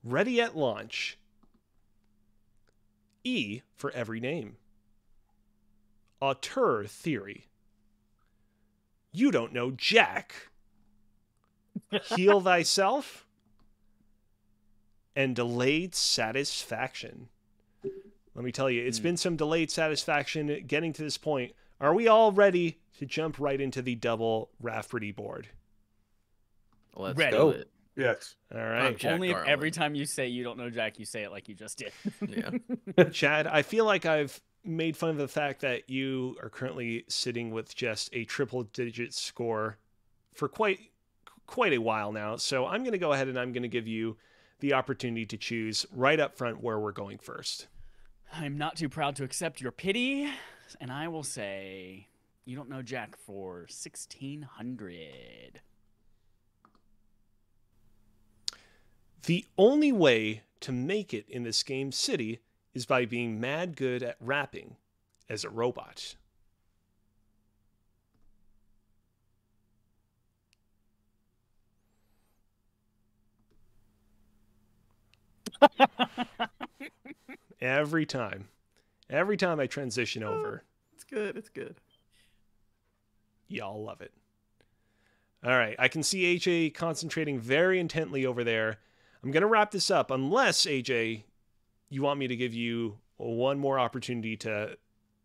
Ready at launch. E for every name. Auteur theory. You don't know Jack. Heal thyself. And delayed satisfaction. Let me tell you, it's been some delayed satisfaction getting to this point. Are we all ready to jump right into the double RAF-Pardy board? Let's Ready. do it. Yes. All right. Jack Only if Garland. every time you say you don't know Jack, you say it like you just did. Yeah. Chad, I feel like I've made fun of the fact that you are currently sitting with just a triple-digit score for quite a while now. So I'm going to go ahead and I'm going to give you the opportunity to choose right up front where we're going first. I'm not too proud to accept your pity, and I will say you don't know Jack for 1600. The only way to make it in this game city is by being mad good at rapping as a robot. Every time I transition over, It's good. It's good. y'all love it. All right, I can see AJ concentrating very intently over there. I'm going to wrap this up unless, AJ, you want me to give you one more opportunity to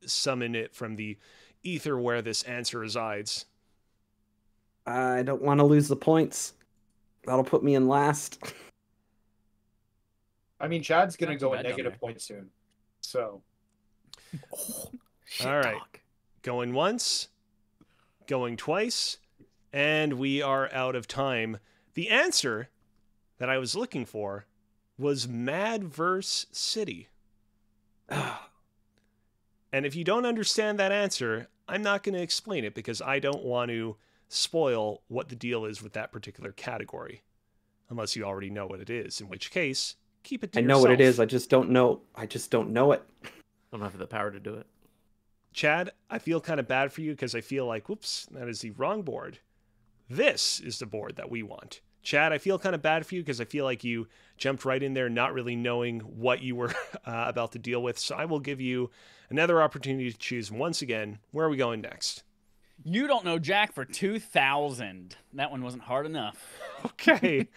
summon it from the ether where this answer resides. I don't want to lose the points. That'll put me in last. I mean, Chad's going to Not too go bad at down negative there. points soon. So, Shit All right. talk. Going once, going twice, and we are out of time. The answer that I was looking for was Madverse City. And if you don't understand that answer, I'm not going to explain it because I don't want to spoil what the deal is with that particular category. Unless you already know what it is, in which case, keep it to I yourself. know what it is. I just don't know. I just don't know it. I don't have the power to do it. Chad, I feel kind of bad for you because I feel like, whoops, that is the wrong board. This is the board that we want. Chad, I feel kind of bad for you because I feel like you jumped right in there not really knowing what you were about to deal with. So I will give you another opportunity to choose once again. Where are we going next? You don't know Jack for 2000. That one wasn't hard enough. Okay.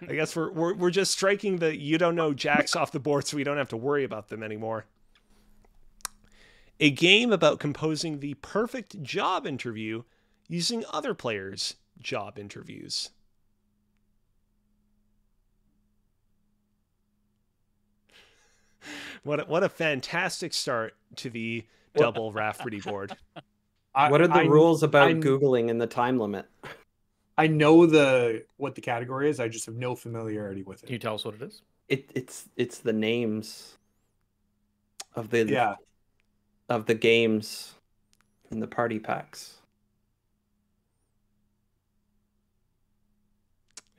I guess we're just striking the you don't know Jacks off the board so we don't have to worry about them anymore. A game about composing the perfect job interview using other players' job interviews. What a fantastic start to the double RAF-Pardy board. What are the I- rules about I- Googling and the time limit? I know what the category is. I just have no familiarity with Can you it. tell us what it is? It's the names of the Yeah. of the games in the party packs.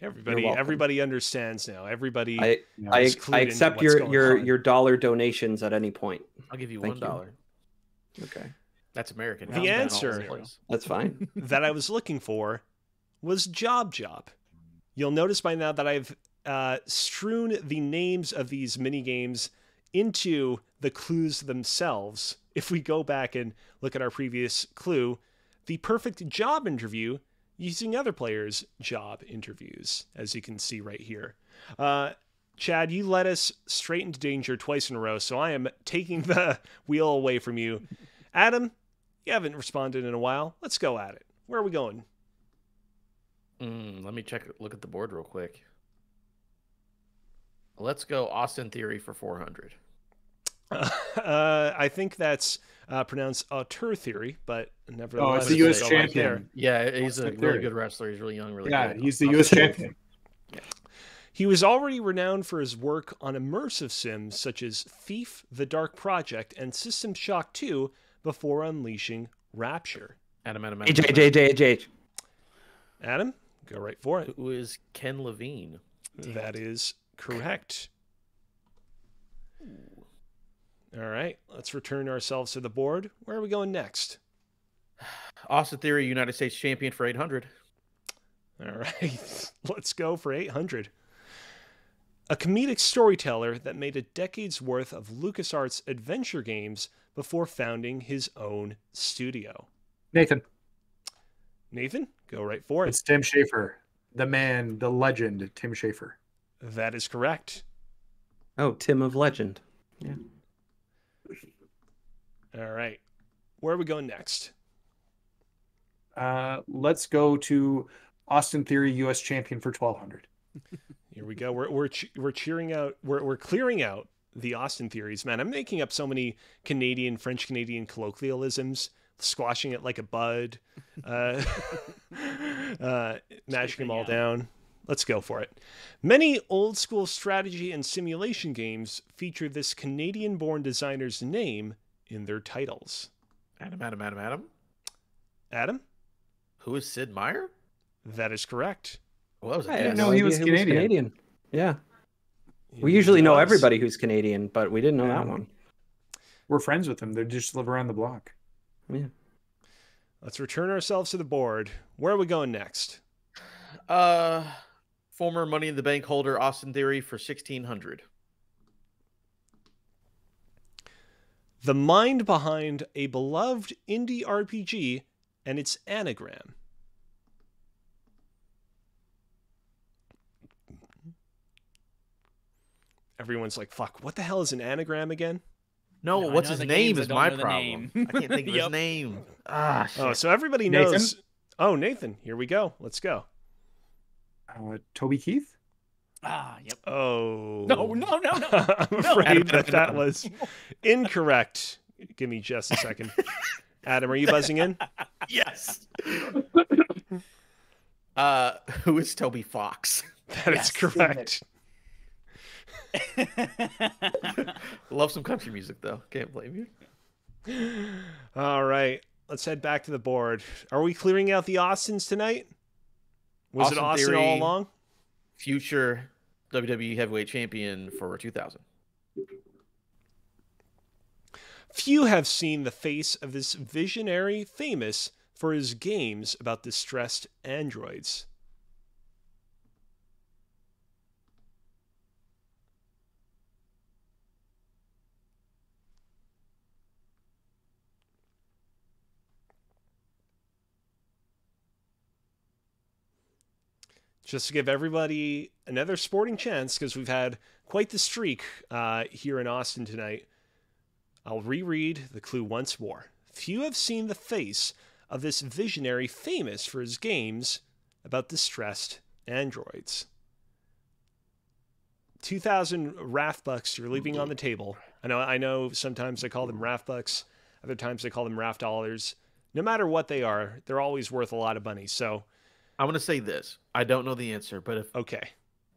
welcome. Everybody understands now. Everybody I is clued I into accept what's your going on. your dollar donations at any point. I'll give you Thank $1. Okay, That's American. The Pounds down all answer- over the place. that's fine. that I was looking for was Job. You'll notice by now that I've strewn the names of these mini games into the clues themselves. If we go back and look at our previous clue, the perfect job interview using other players' job interviews, as you can see right here. Chad, you led us straight into danger twice in a row, so I am taking the wheel away from you. Adam, you haven't responded in a while. Let's go at it. Where are we going? Let me look at the board real quick. Let's go Austin Theory for 400. I think that's pronounced auteur theory, but nevertheless, Oh, it's the a U.S. so right champion. there. Yeah, he's Austin a really Theory. good wrestler. He's really young, really Yeah, good. he's the Austin U.S. Theory. champion. He was already renowned for his work on immersive sims such as Thief, The Dark Project, and System Shock 2 before unleashing Rapture. Adam. H. Adam, go right for it. Who is Ken Levine? That is correct. All right, let's return ourselves to the board. Where are we going next? Austin Theory, United States champion for 800. All right, let's go for 800. A comedic storyteller that made a decade's worth of LucasArts adventure games before founding his own studio. Nathan, Nathan, go right for it. it's Tim Schafer, the man, the legend, Tim Schafer. That is correct. Oh, Tim of Legend. Yeah. All right, where are we going next? Let's go to Austin Theory, U.S. champion for 1200. Here we go. We're cheering out. We're clearing out the Austin theories, man. I'm making up so many French Canadian colloquialisms, squashing it like a bud. Mashing them all down. Let's go for it. Many old school strategy and simulation games feature this Canadian-born designer's name in their titles. Adam. Adam? Who is Sid Meier? That is correct. Well, that was a I guess. didn't No, know he he was was Canadian. Yeah. We usually know everybody who's Canadian, but we didn't know that one. We're friends with them. They just live around the block. Yeah. Let's return ourselves to the board. Where are we going next? Former Money in the Bank holder Austin Theory for 1,600. The mind behind a beloved indie RPG and its anagram. Everyone's like, fuck, what the hell is an anagram again? No, No, I what's know his the name games, is I my don't know the problem. name. I can't think of his Yep. name. Ah, shit. Oh, so everybody Nathan? knows. Oh, Nathan, here we go. Let's go. Toby Keith? Yep. Oh. No. I'm afraid that was incorrect. Give me just a second. Adam, are you buzzing in? Yes. Who is Toby Fox? That is correct. Love some country music though. Can't blame you. All right. Let's head back to the board. Are we clearing out the Austins tonight? Was it Austin Austin all Theory. along? Future WWE Heavyweight Champion for 2000. Few have seen the face of this visionary famous for his games about distressed androids. Just to give everybody another sporting chance, because we've had quite the streak here in Austin tonight, I'll reread the clue once more. Few have seen the face of this visionary famous for his games about distressed androids. 2,000 RAF bucks you're leaving on the table. I know sometimes I call them RAF bucks, other times I call them RAF dollars. No matter what they are, they're always worth a lot of money. So I'm gonna say this. I don't know the answer, but if okay.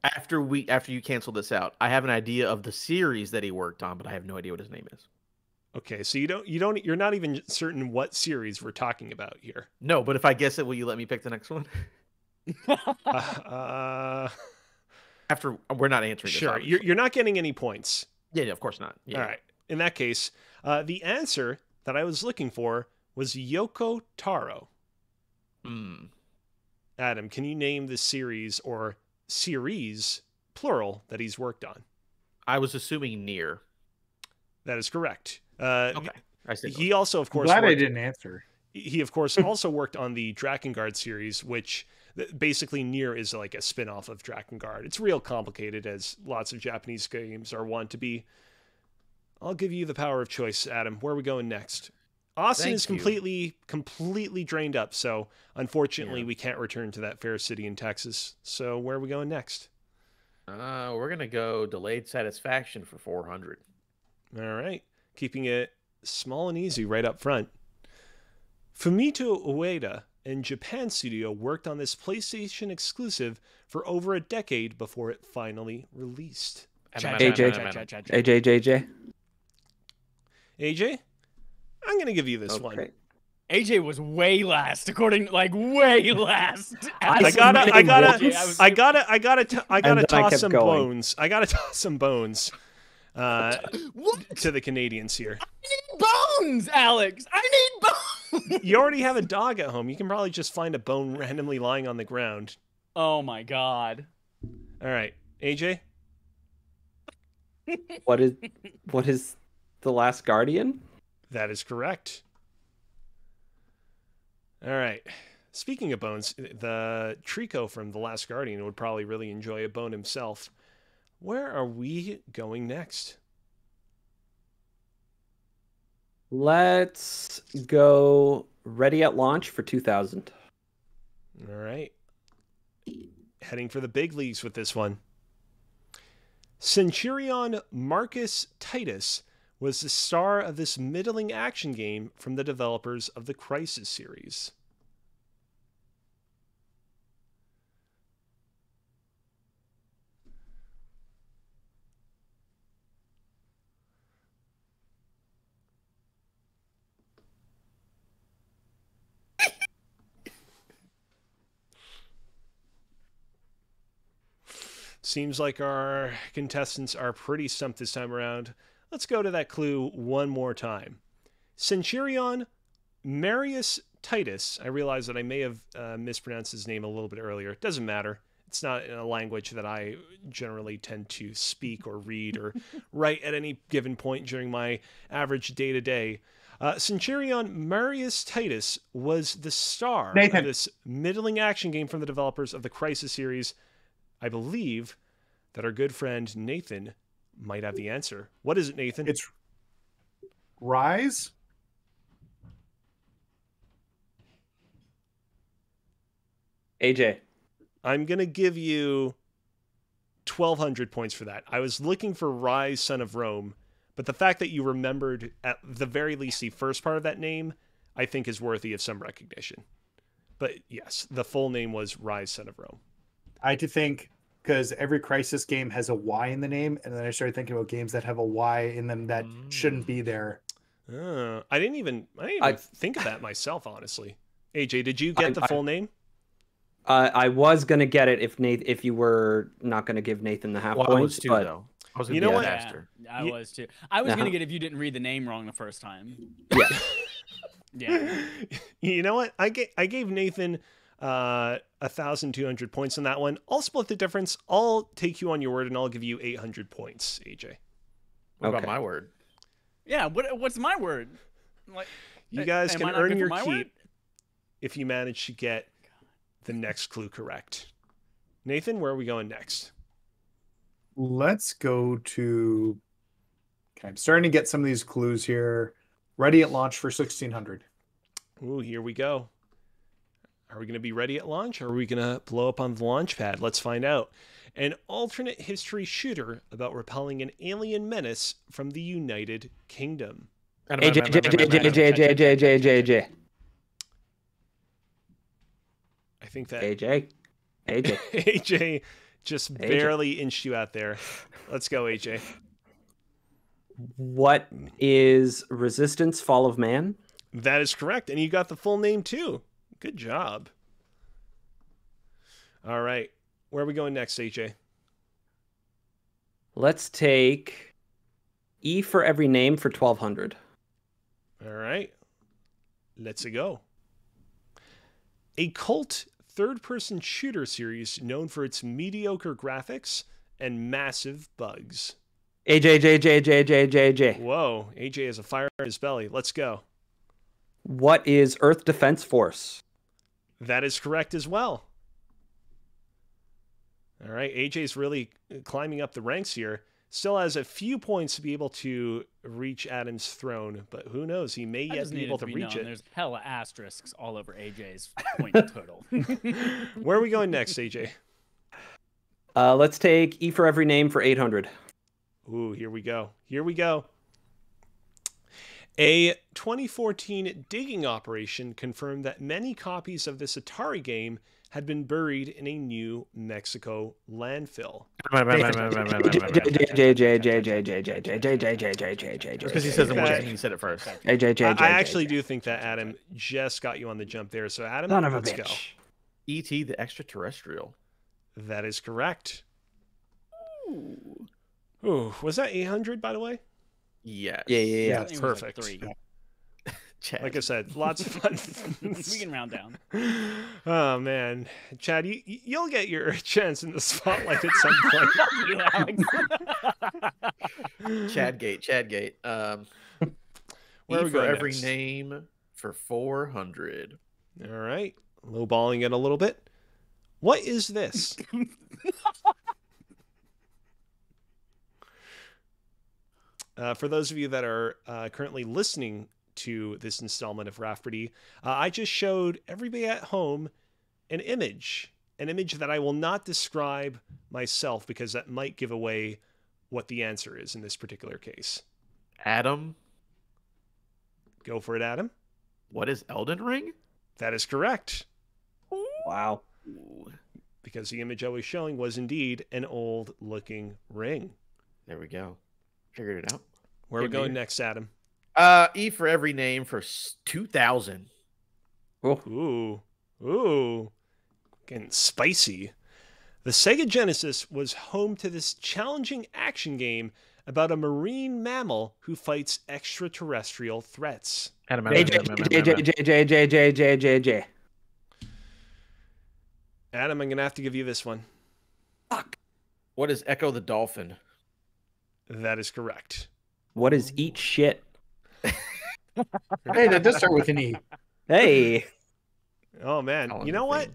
after you cancel this out, I have an idea of the series that he worked on, but I have no idea what his name is. Okay, so you're not even certain what series we're talking about here. No, but if I guess it, will you let me pick the next one? After we're not answering. Sure, this, obviously. you're not getting any points. Yeah, of course not. Yeah. All right. In that case, the answer that I was looking for was Yoko Taro. Adam, can you name the series or series plural that he's worked on? I was assuming near. That is correct. Okay. I see. He also, of course, Glad I didn't answer. He, of course, also worked on the Drakengard series, which basically Nier is like a spin-off of Drakengard. It's real complicated, as lots of Japanese games are wont to be. I'll give you the power of choice, Adam. Where are we going next? Austin is completely drained up, so unfortunately we can't return to that fair city in Texas. So where are we going next? We're gonna go delayed satisfaction for 400. All right, keeping it small and easy right up front. Fumito Ueda and Japan Studio worked on this PlayStation exclusive for over a decade before it finally released. AJ. AJ, I'm going to give you this one. AJ was way last, way last. I gotta toss some bones. I gotta toss some bones to the Canadians here. I need bones, Alex. I need bones. You already have a dog at home. You can probably just find a bone randomly lying on the ground. Oh my god. All right, AJ. What is The Last Guardian? That is correct. All right. Speaking of bones, the Trico from The Last Guardian would probably really enjoy a bone himself. Where are we going next? Let's go Ready at Launch for 2000. All right. Heading for the big leagues with this one. Centurion Marcus Titus was the star of this middling action game from the developers of the Crysis series. Seems like our contestants are pretty stumped this time around. Let's go to that clue one more time. Centurion Marius Titus. I realize that I may have mispronounced his name a little bit earlier. It doesn't matter. It's not in a language that I generally tend to speak or read or write at any given point during my average day-to-day. Centurion Marius Titus was the star Nathan. of this middling action game from the developers of the Crisis series. I believe that our good friend Nathan might have the answer. What is it, Nathan? It's Rise. AJ. I'm going to give you 1,200 points for that. I was looking for Rise, Son of Rome, but the fact that you remembered at the very least the first part of that name, I think is worthy of some recognition. But yes, the full name was Rise, Son of Rome. I had to think because every Crisis game has a Y in the name, and then I started thinking about games that have a Y in them that shouldn't be there. I didn't even think of that myself, honestly. AJ, did you get the full name? I was gonna get it if you were not gonna give Nathan the half Well, points. I was too, but though. I was You know what? faster. I was too. I was gonna get if you didn't read the name wrong the first time. yeah, Yeah. You know what? I gave Nathan 1,200 points on that one. I'll split the difference. I'll take you on your word, and I'll give you 800 points, AJ. What about Okay. my word? Yeah. What's my word? Like, You guys am can I not earn good for your my keep word? if you manage to get the next clue correct. Nathan, where are we going next? Let's go to. Okay, I'm starting to get some of these clues here. Ready at launch for 1600. Ooh, here we go. Are we going to be ready at launch, or are we going to blow up on the launch pad? Let's find out. An alternate history shooter about repelling an alien menace from the United Kingdom. AJ. I think that AJ. AJ just barely inched you out there. Let's go, AJ. What is Resistance: Fall of Man? That is correct, and you got the full name too. Good job. All right, where are we going next, AJ? Let's take E for every name for 1,200. All right, let's go. A cult third-person shooter series known for its mediocre graphics and massive bugs. AJ. Whoa, AJ has a fire in his belly. Let's go. What is Earth Defense Force? That is correct as well. All right, AJ's really climbing up the ranks here. Still has a few points to be able to reach Adam's throne, but who knows? He may yet be able to reach it. There's hella asterisks all over AJ's point total. Where are we going next, AJ? Let's take E for every name for 800. Ooh, here we go. A 2014 digging operation confirmed that many copies of this Atari game had been buried in a New Mexico landfill. Because he says the one thing, he said it first. I actually do think that Adam just got you on the jump there. So Adam, Son of a let's bitch. go. E.T. the Extraterrestrial. That is correct. Ooh, was that 800, by the way? Yes. Yeah. It was Perfect. Like 3. Chad. Like I said, lots of fun. We can round down. Oh man, Chad, you'll get your chance in the spotlight at some point. You, Alex. Chadgate. Where are E we for going every next? name for 400. All right, lowballing it a little bit. What is this? For those of you that are currently listening to this installment of RAF-Pardy, I just showed everybody at home an image that I will not describe myself because that might give away what the answer is in this particular case. Adam, Go for it, Adam. what is Elden Ring? That is correct, Wow. Ooh, because the image I was showing was indeed an old-looking ring. there we go. Figured it out. Where are we Good going deal. next, Adam? E for every name for 2,000. Oh, Ooh, getting spicy. The Sega Genesis was home to this challenging action game about a marine mammal who fights extraterrestrial threats. Adam, J J J J J J J J J J J. Adam, I'm going to have to give you this one. Fuck. What is Echo the Dolphin? That is correct. What is eat shit? Hey, that does start with an E. Hey. Oh, man. You know what?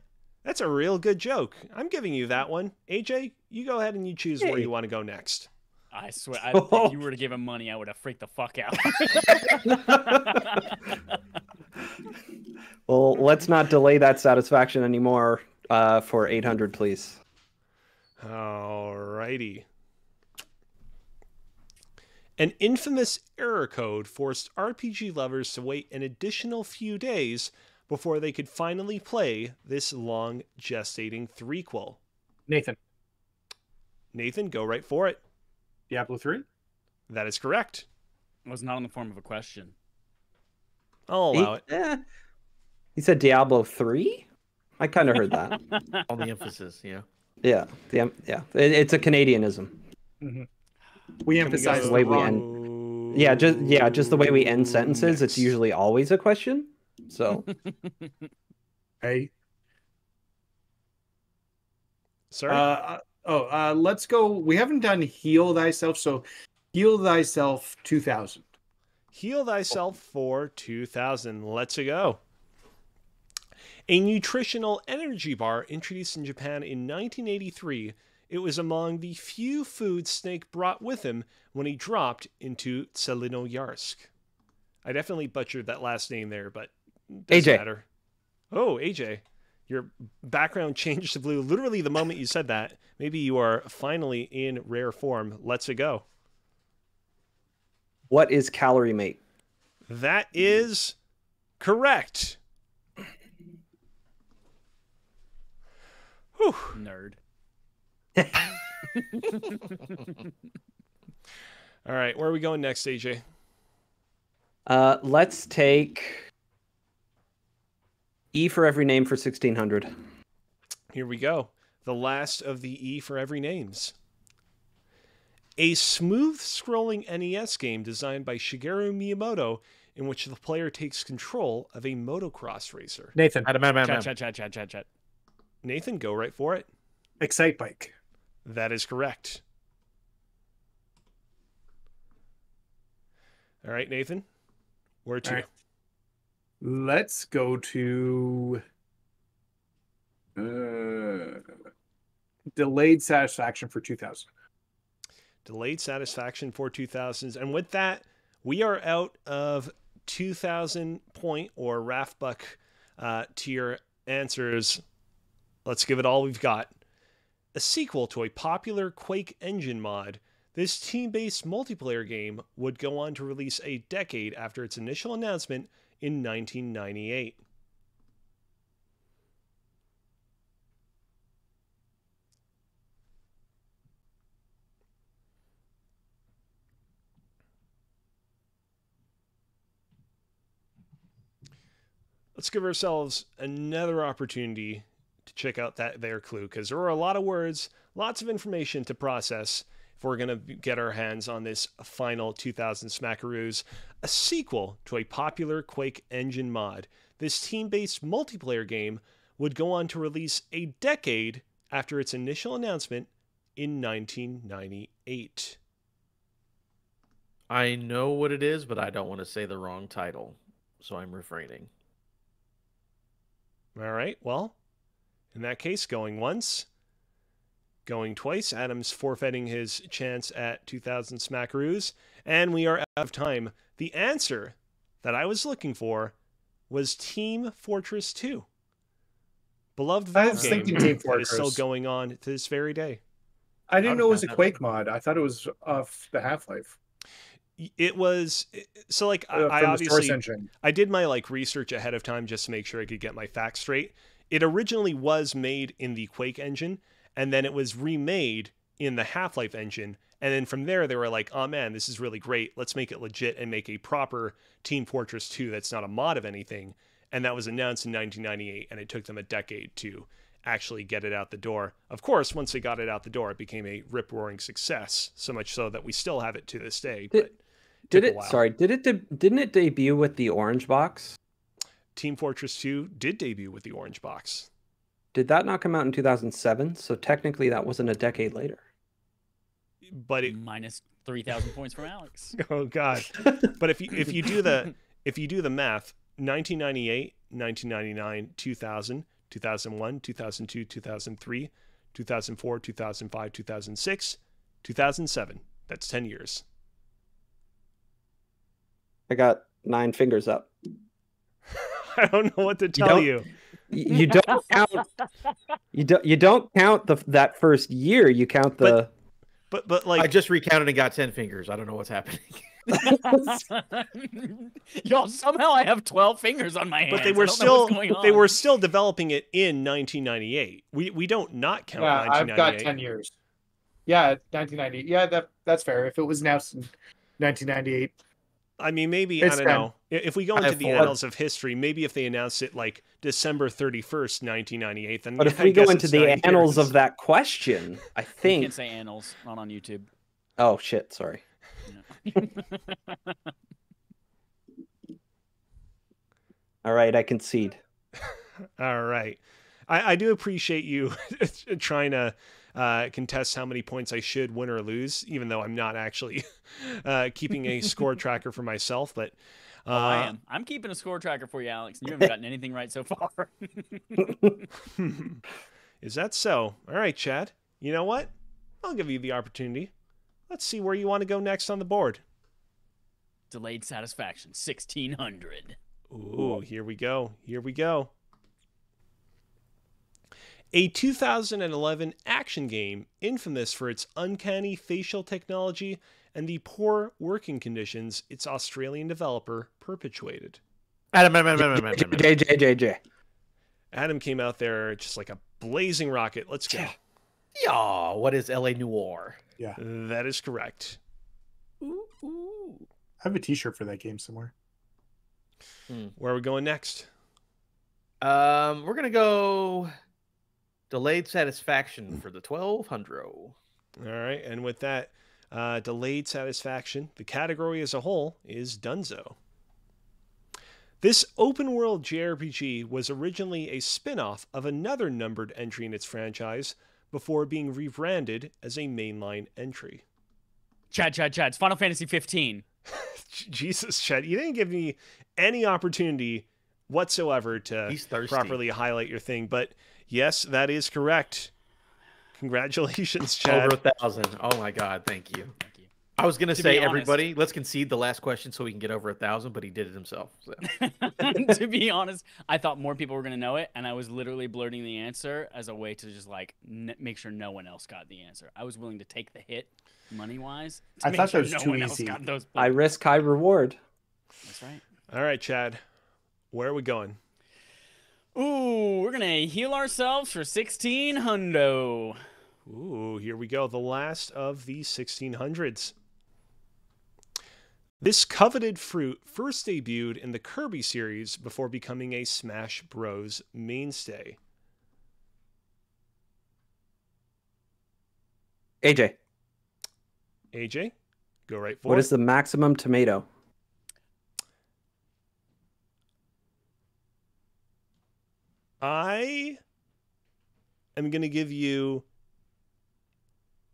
That's a real good joke. I'm giving you that one. AJ, you go ahead and you choose where you want to go next. I swear, if you were to give him money, I would have freaked the fuck out. Well, let's not delay that satisfaction anymore for 800, please. All righty. An infamous error code forced RPG lovers to wait an additional few days before they could finally play this long gestating threequel. Nathan. Nathan, go right for it. Diablo 3? That is correct. It was not in the form of a question. I'll allow it. He said Diablo 3? I kind of heard that. All the emphasis, yeah. Yeah. It's a Canadianism. Mm-hmm. We emphasize the way we end. Yeah, just the way we end sentences. Next. It's usually always a question. So, Hey. Sorry? Let's go. We haven't done Heal Thyself, so Heal Thyself 2000. Heal Thyself for 2000. Let's go. A nutritional energy bar introduced in Japan in 1983, it was among the few foods Snake brought with him when he dropped into Tselinoyarsk. I definitely butchered that last name there, but doesn't AJ. matter. Oh, AJ. Your background changed to blue literally the moment you said that. Maybe you are finally in rare form. Let's go. what is Calorie Mate? That is correct. Whew. Nerd. All right, where are we going next, AJ? Let's take E for every name for 1600. Here we go. The last of the E for every names. A smooth-scrolling NES game designed by Shigeru Miyamoto in which the player takes control of a motocross racer. Nathan. Chat. Nathan, go right for it. Excite Bike. That is correct. All right, Nathan. Where to? All right. Let's go to Delayed Satisfaction for 2000. Delayed Satisfaction for 2000s. And with that, we are out of 2000 point or RAF-Buck tier answers. Let's give it all we've got. A sequel to a popular Quake engine mod, this team-based multiplayer game would go on to release a decade after its initial announcement in 1998. Let's give ourselves another opportunity to check out that there clue, because there are a lot of words, lots of information to process if we're going to get our hands on this final 2000 Smackaroos, a sequel to a popular Quake engine mod. This team-based multiplayer game would go on to release a decade after its initial announcement in 1998. I know what it is, but I don't want to say the wrong title, so I'm refraining. All right, well, in that case, going once, going twice. Adam's forfeiting his chance at 2000 Smackaroos, and we are out of time. The answer that I was looking for was Team Fortress 2. Beloved Valve game Team that is still Fortress. going on to this very day. I didn't know it was a Quake mod. I thought it was off the Half-Life. It was so like I From the obviously Source engine. I did my like research ahead of time just to make sure I could get my facts straight. It originally was made in the Quake engine, and then it was remade in the Half-Life engine, and then from there they were like, oh man, this is really great, let's make it legit and make a proper Team Fortress 2 that's not a mod of anything. And that was announced in 1998, and it took them a decade to actually get it out the door. Of course, once they got it out the door, it became a rip-roaring success, so much so that we still have it to this day. But Didn't it debut with the orange box? Team Fortress 2 did debut with the orange box. Did that not come out in 2007? So technically that wasn't a decade later. But it minus 3,000 points from Alex. Oh God. But if you do the math, 1998, 1999, 2000, 2001, 2002, 2003, 2004, 2005, 2006, 2007. That's 10 years. I got 9 fingers up. I don't know what to tell you. You don't count. You don't count that first year. You count the. But like I just recounted and got 10 fingers. I don't know what's happening. Y'all, somehow I have 12 fingers on my hands. But they were still developing it in 1998. We don't not count 1998. I've got 10 years. Yeah, 1990. Yeah, that's fair. If it was announced in 1998. I mean, maybe, It's I don't know. If we go into the 4. annals of history, maybe if they announced it like December 31st, 1998, then But yeah, if we I go guess into it's the 9 annals years. of that question, I You think. can't say annals, not on YouTube. Oh shit! Sorry. All right, I concede. All right. I do appreciate you trying to contest how many points I should win or lose, even though I'm not actually keeping a score tracker for myself. But I am. I'm keeping a score tracker for you, Alex. You haven't gotten anything right so far. Is that so? All right, Chad. You know what? I'll give you the opportunity. Let's see where you want to go next on the board. Delayed satisfaction, 1600. Ooh, here we go. Here we go. A 2011 action game infamous for its uncanny facial technology and the poor working conditions its Australian developer perpetuated. Adam. JJ. Adam came out there just like a blazing rocket. Let's go. Yeah, what is LA Noire? Yeah. That is correct. I have a t-shirt for that game somewhere. Where are we going next? We're gonna go delayed satisfaction for the 1200. All right, and with that delayed satisfaction, the category as a whole is Dunzo. This open-world JRPG was originally a spin-off of another numbered entry in its franchise before being rebranded as a mainline entry. Chad. It's Final Fantasy 15. Jesus, Chad, you didn't give me any opportunity whatsoever to He's thirsty. properly highlight your thing, but yes, that is correct. Congratulations, Chad. Over 1,000. Oh my God, thank you. Thank you. I was gonna To say be honest- everybody, let's concede the last question so we can get over 1,000, but he did it himself. So. To be honest, I thought more people were going to know it, and I was literally blurting the answer as a way to just like make sure no one else got the answer. I was willing to take the hit money-wise. I make thought sure that was no too one else easy. got those I points. risk high reward. That's right. All right, Chad, where are we going? Ooh, we're going to heal ourselves for 1600. Ooh, here we go. The last of the 1600s. This coveted fruit first debuted in the Kirby series before becoming a Smash Bros. Mainstay. AJ, AJ, go right for what it. is the maximum tomato? I am going to give you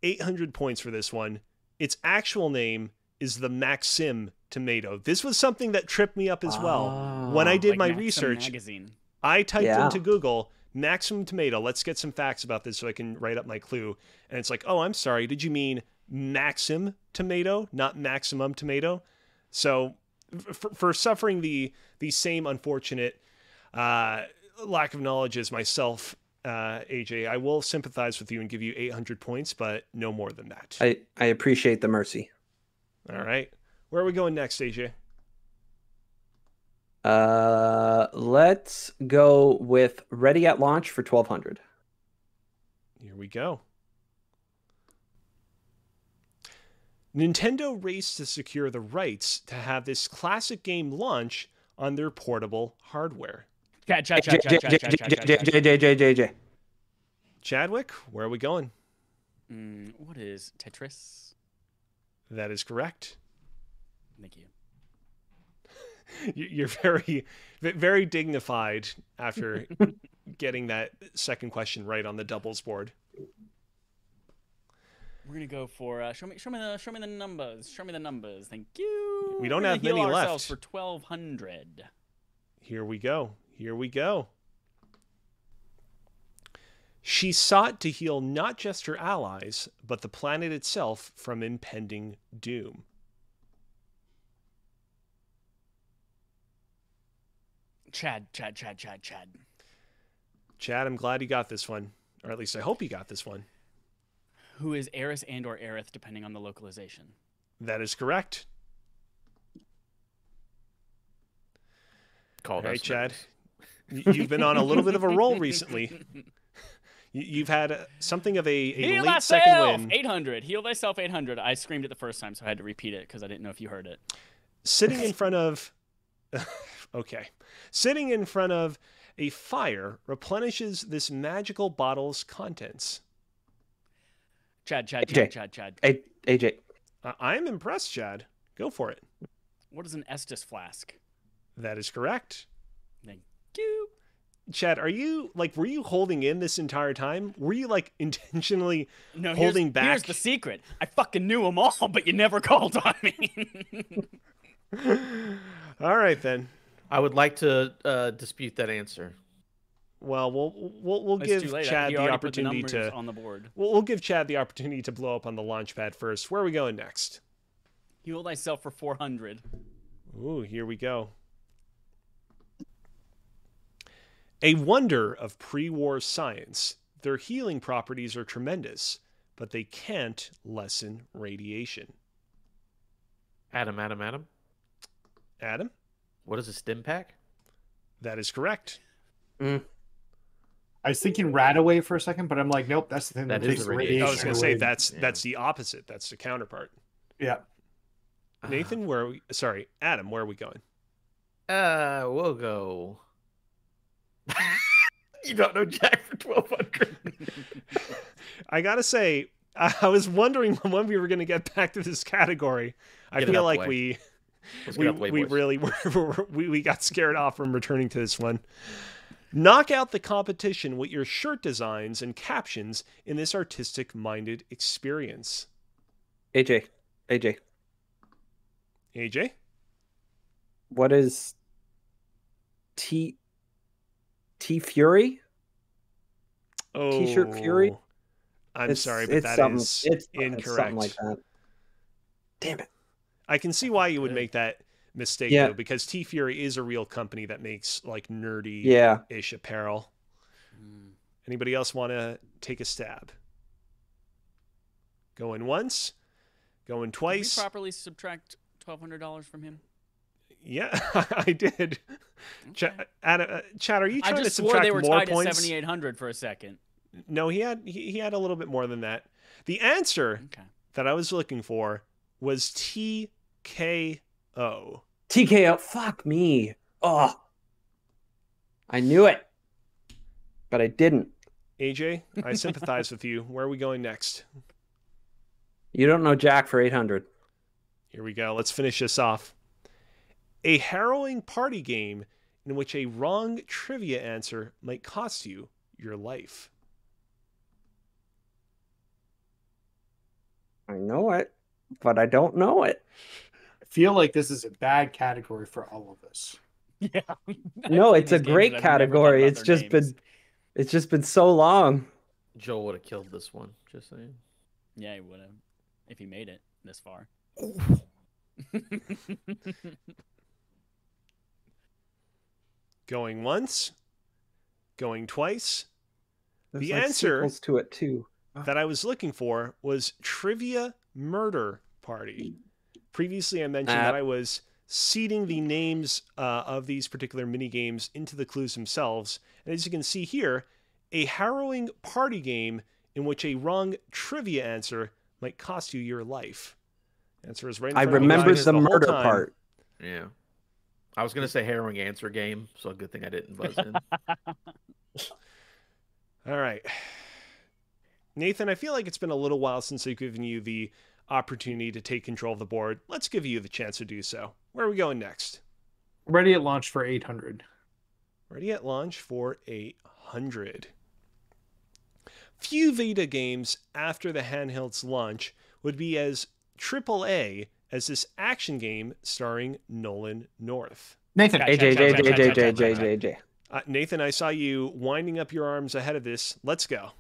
800 points for this one. Its actual name is the Maxim tomato. This was something that tripped me up as well. When I did Like my Maxim research, Magazine. I typed Yeah. into Google Maximum tomato. Let's get some facts about this so I can write up my clue. And it's like, oh, I'm sorry. Did you mean Maxim tomato, not maximum tomato? So for suffering the same unfortunate lack of knowledge as myself, AJ, I will sympathize with you and give you 800 points, but no more than that. I appreciate the mercy. All right. Where are we going next, AJ? Let's go with ready at launch for 1200. Here we go. Nintendo raced to secure the rights to have this classic game launch on their portable hardware. Chad. JJ. Chadwick, where are we going? What is Tetris? That is correct. Thank you. You're very, very dignified after getting that second question right on the doubles board. We're gonna go for show me the numbers. Show me the numbers. Thank you. We don't We're have gonna many heal left. ourselves for 1,200. Here we go. Here we go. She sought to heal not just her allies, but the planet itself from impending doom. Chad. Chad, I'm glad you got this one. Or at least I hope you got this one. Who is Eris and/or Aerith, depending on the localization? That is correct. Called All right, us Chad. nerds. You've been on a little bit of a roll recently. You've had something of a Heal late second thyself! win. 800. Heal thyself 800. I screamed it the first time, so I had to repeat it because I didn't know if you heard it. Sitting in front of... Okay. Sitting in front of a fire replenishes this magical bottle's contents. Chad. AJ. I'm impressed, Chad. Go for it. What is an Estus flask? That is correct. Thank you. Chad, were you holding in this entire time? Were you intentionally No, holding back? Here's the secret. I fucking knew them all, but you never called on me. All right, then. I would like to dispute that answer. Well, we'll It's give too late. Chad He the already put the opportunity numbers to on the board. we'll give Chad the opportunity to blow up on the launch pad first. Where are we going next? Heal thyself for 400. Ooh, here we go. A wonder of pre-war science. Their healing properties are tremendous, but they can't lessen radiation. Adam. Adam? What is a stim pack? That is correct. I was thinking Radaway for a second, but I'm like, nope, that's the thing that That is takes the the radiation. I radiation. was going to say away. that's the opposite. That's the counterpart. Yeah. Nathan, where are we? Sorry, Adam, where are we going? We'll go. You don't know Jack for 1,200. I gotta say, I was wondering when we were going to get back to this category. I Get it feel out the like way. Let's get we out the way, boys. really we got scared off from returning to this one. Knock out the competition with your shirt designs and captions in this artistic-minded experience. AJ. AJ? What is T Fury? Oh, T-shirt Fury? I'm sorry, but that is it's incorrect. something like that. Damn it. I can see why you would make that mistake, Yeah. though, because T Fury is a real company that makes nerdy Yeah. ish apparel. Anybody else want to take a stab? Going once, going Did we twice. properly subtract $1,200 from him? Yeah, I did. Okay. Chad, are you I trying to just swore subtract they were more tied points? at 7,800 for a second. No, he had a little bit more than that. The answer Okay. that I was looking for was TKO. TKO. Fuck me. Oh. I knew it. But I didn't. AJ, I sympathize with you. Where are we going next? You don't know Jack for 800. Here we go. Let's finish this off. A harrowing party game in which a wrong trivia answer might cost you your life. I know it, but I don't know it. I feel like this is a bad category for all of us. Yeah. No, it's a These games great that I've never thought category. about It's their just names. been so long. Joel would have killed this one. Just saying. Yeah, he would have if he made it this far. Going once, going twice. There's The like answer- sequels to it too. That I was looking for was Trivia Murder Party. Previously, I mentioned that I was seeding the names of these particular mini games into the clues themselves. And as you can see here, a harrowing party game in which a wrong trivia answer might cost you your life. Answer is right in I front of you remembered guys the whole murder time. part. Yeah. I was gonna say harrowing answer game, so good thing I didn't buzz in. All right. Nathan, I feel like it's been a little while since I've given you the opportunity to take control of the board. Let's give you the chance to do so. Where are we going next? Ready at launch for 800. Ready at launch for 800. Few Vita games after the handheld's launch would be as AAA as this action game starring Nolan North. Nathan. AJ. Nathan, I saw you winding up your arms ahead of this. Let's go.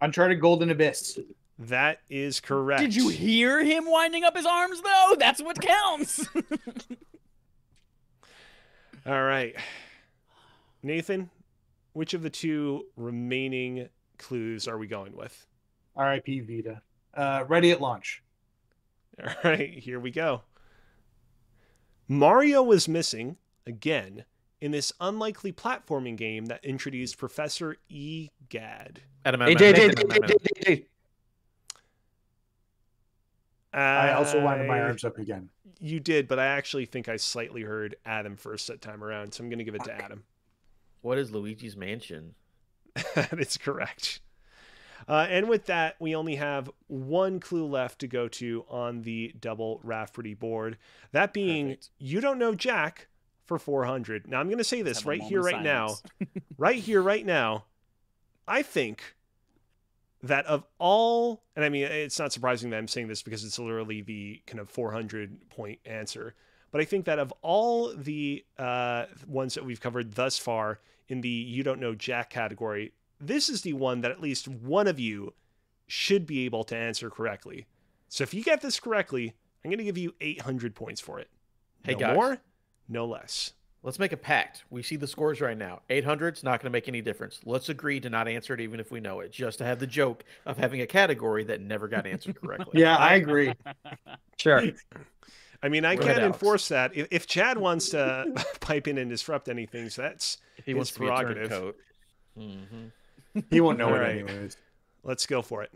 Uncharted Golden Abyss. That is correct. Did you hear him winding up his arms, though? That's what counts. All right. Nathan, which of the two remaining clues are we going with? R.I.P. Vita. Ready at launch. All right, here we go. Mario was missing, again, in this unlikely platforming game that introduced Professor Egad. AJ. I also winded my arms up again. You did, but I actually think I slightly heard Adam first that time around, so I'm going to give it to Adam. What is Luigi's Mansion? That is correct. And with that, we only have one clue left to go to on the double RAF-Pardy board. That being, Perfect. You Don't Know Jack for 400. Now, I'm going to say this Have a right here, moment right of now. silence. Right here, right now. I think that of all, and I mean, it's not surprising that I'm saying this because it's literally the kind of 400-point answer, but I think that of all the ones that we've covered thus far in the You Don't Know Jack category, this is the one that at least one of you should be able to answer correctly. So if you get this correctly, I'm going to give you 800 points for it. Hey, No guys. more, no less. Let's make a pact. We see the scores right now. 800's not going to make any difference. Let's agree to not answer it even if we know it, just to have the joke of having a category that never got answered correctly. Yeah, I agree. Sure. I mean, I Go can't ahead, Alex. enforce that. If Chad wants to pipe in and disrupt anything, so that's If he his wants to be a prerogative. turncoat. Mm-hmm. He won't know All it right. anyways. Let's go for it.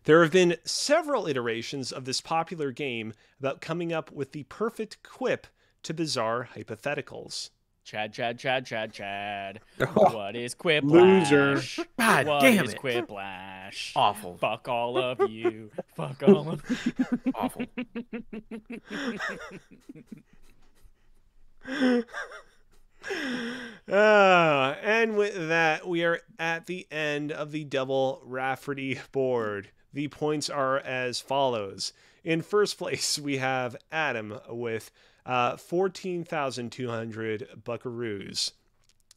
There have been several iterations of this popular game about coming up with the perfect quip to bizarre hypotheticals. Chad. Oh. What is Quiplash? Loser. God What damn is it. Quiplash? Awful. Fuck all of you. Fuck all of you. Awful. And with that, we are at the end of the double RAF-Pardy board. The points are as follows. In first place, we have Adam with 14,200 buckaroos.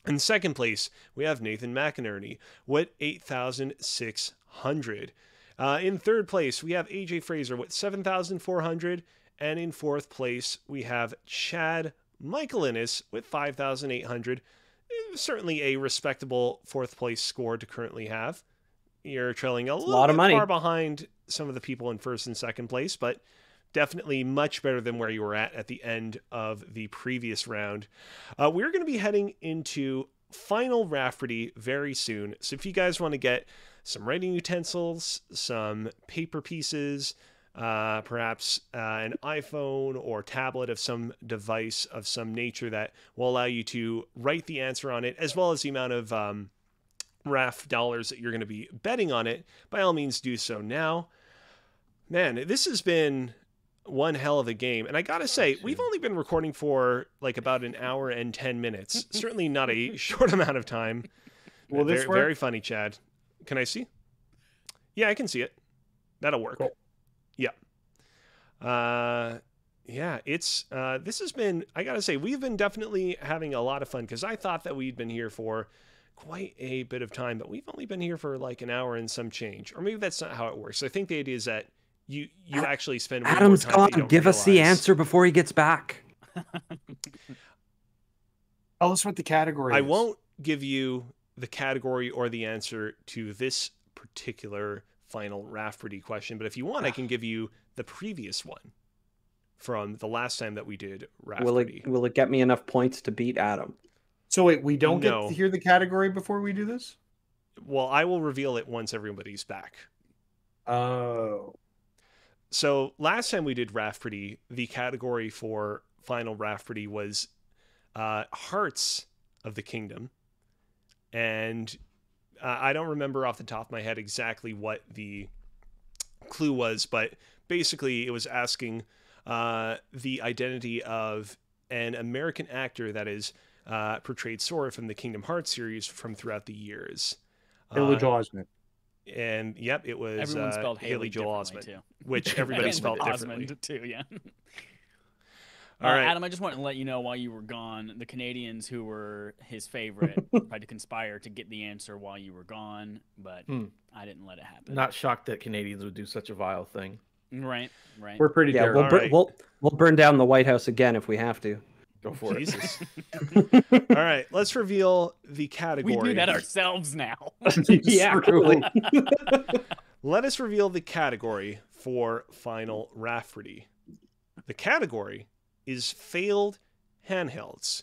In second place, we have Nathan McInerney with 8,600. In third place, we have AJ Fraser with 7,400. And in fourth place, we have Chad Michaelinis with 5,800. Certainly a respectable fourth place score to currently have. You're trailing a little lot of bit money. far behind some of the people in first and second place, but definitely much better than where you were at the end of the previous round. We're going to be heading into final RAF-Pardy very soon. So if you guys want to get some writing utensils, some paper pieces, perhaps an iPhone or tablet of some device of some nature that will allow you to write the answer on it, as well as the amount of RAF dollars that you're going to be betting on it, by all means do so now. Man, this has been one hell of a game. And I got to say, we've only been recording for like about an hour and 10 minutes. Certainly not a short amount of time. Will this very, work? very funny, Chad. Can I see? Yeah, I can see it. That'll work. Cool. Yeah. Yeah, it's this has been, I gotta say, we've been definitely having a lot of fun, because I thought that we'd been here for quite a bit of time, but we've only been here for like an hour and some change. Or maybe that's not how it works. I think the idea is that you actually spend way Adam's more time that you gone. don't Give us the realize. answer before he gets back. Tell us what the category I is. won't give you the category or the answer to this particular final RAF-Pardy question, but if you want, I can give you the previous one from the last time that we did RAF-Pardy. Will it get me enough points to beat Adam? So wait, we don't No. get to hear the category before we do this? Well, I will reveal it once everybody's back. Oh. So last time we did RAF-Pardy, the category for final RAF-Pardy was Hearts of the Kingdom. And I don't remember off the top of my head exactly what the clue was, but basically it was asking the identity of an American actor that is portrayed Sora from the Kingdom Hearts series from throughout the years. Haley Joel Osment. And yep, it was Everyone spelled Haley Joel differently, Osment, too. which everybody And spelled Osmond, differently. too, yeah. All right. Adam, I just wanted to let you know while you were gone, the Canadians who were his favorite tried to conspire to get the answer while you were gone, but I didn't let it happen. Not shocked that Canadians would do such a vile thing. Right. We're pretty Yeah, terrible. we'll burn down the White House again if we have to. Go for Jesus. All right, let's reveal the category. We do that ourselves now. Yeah, truly. Let us reveal the category for Final RAF-Pardy. The category is failed handhelds.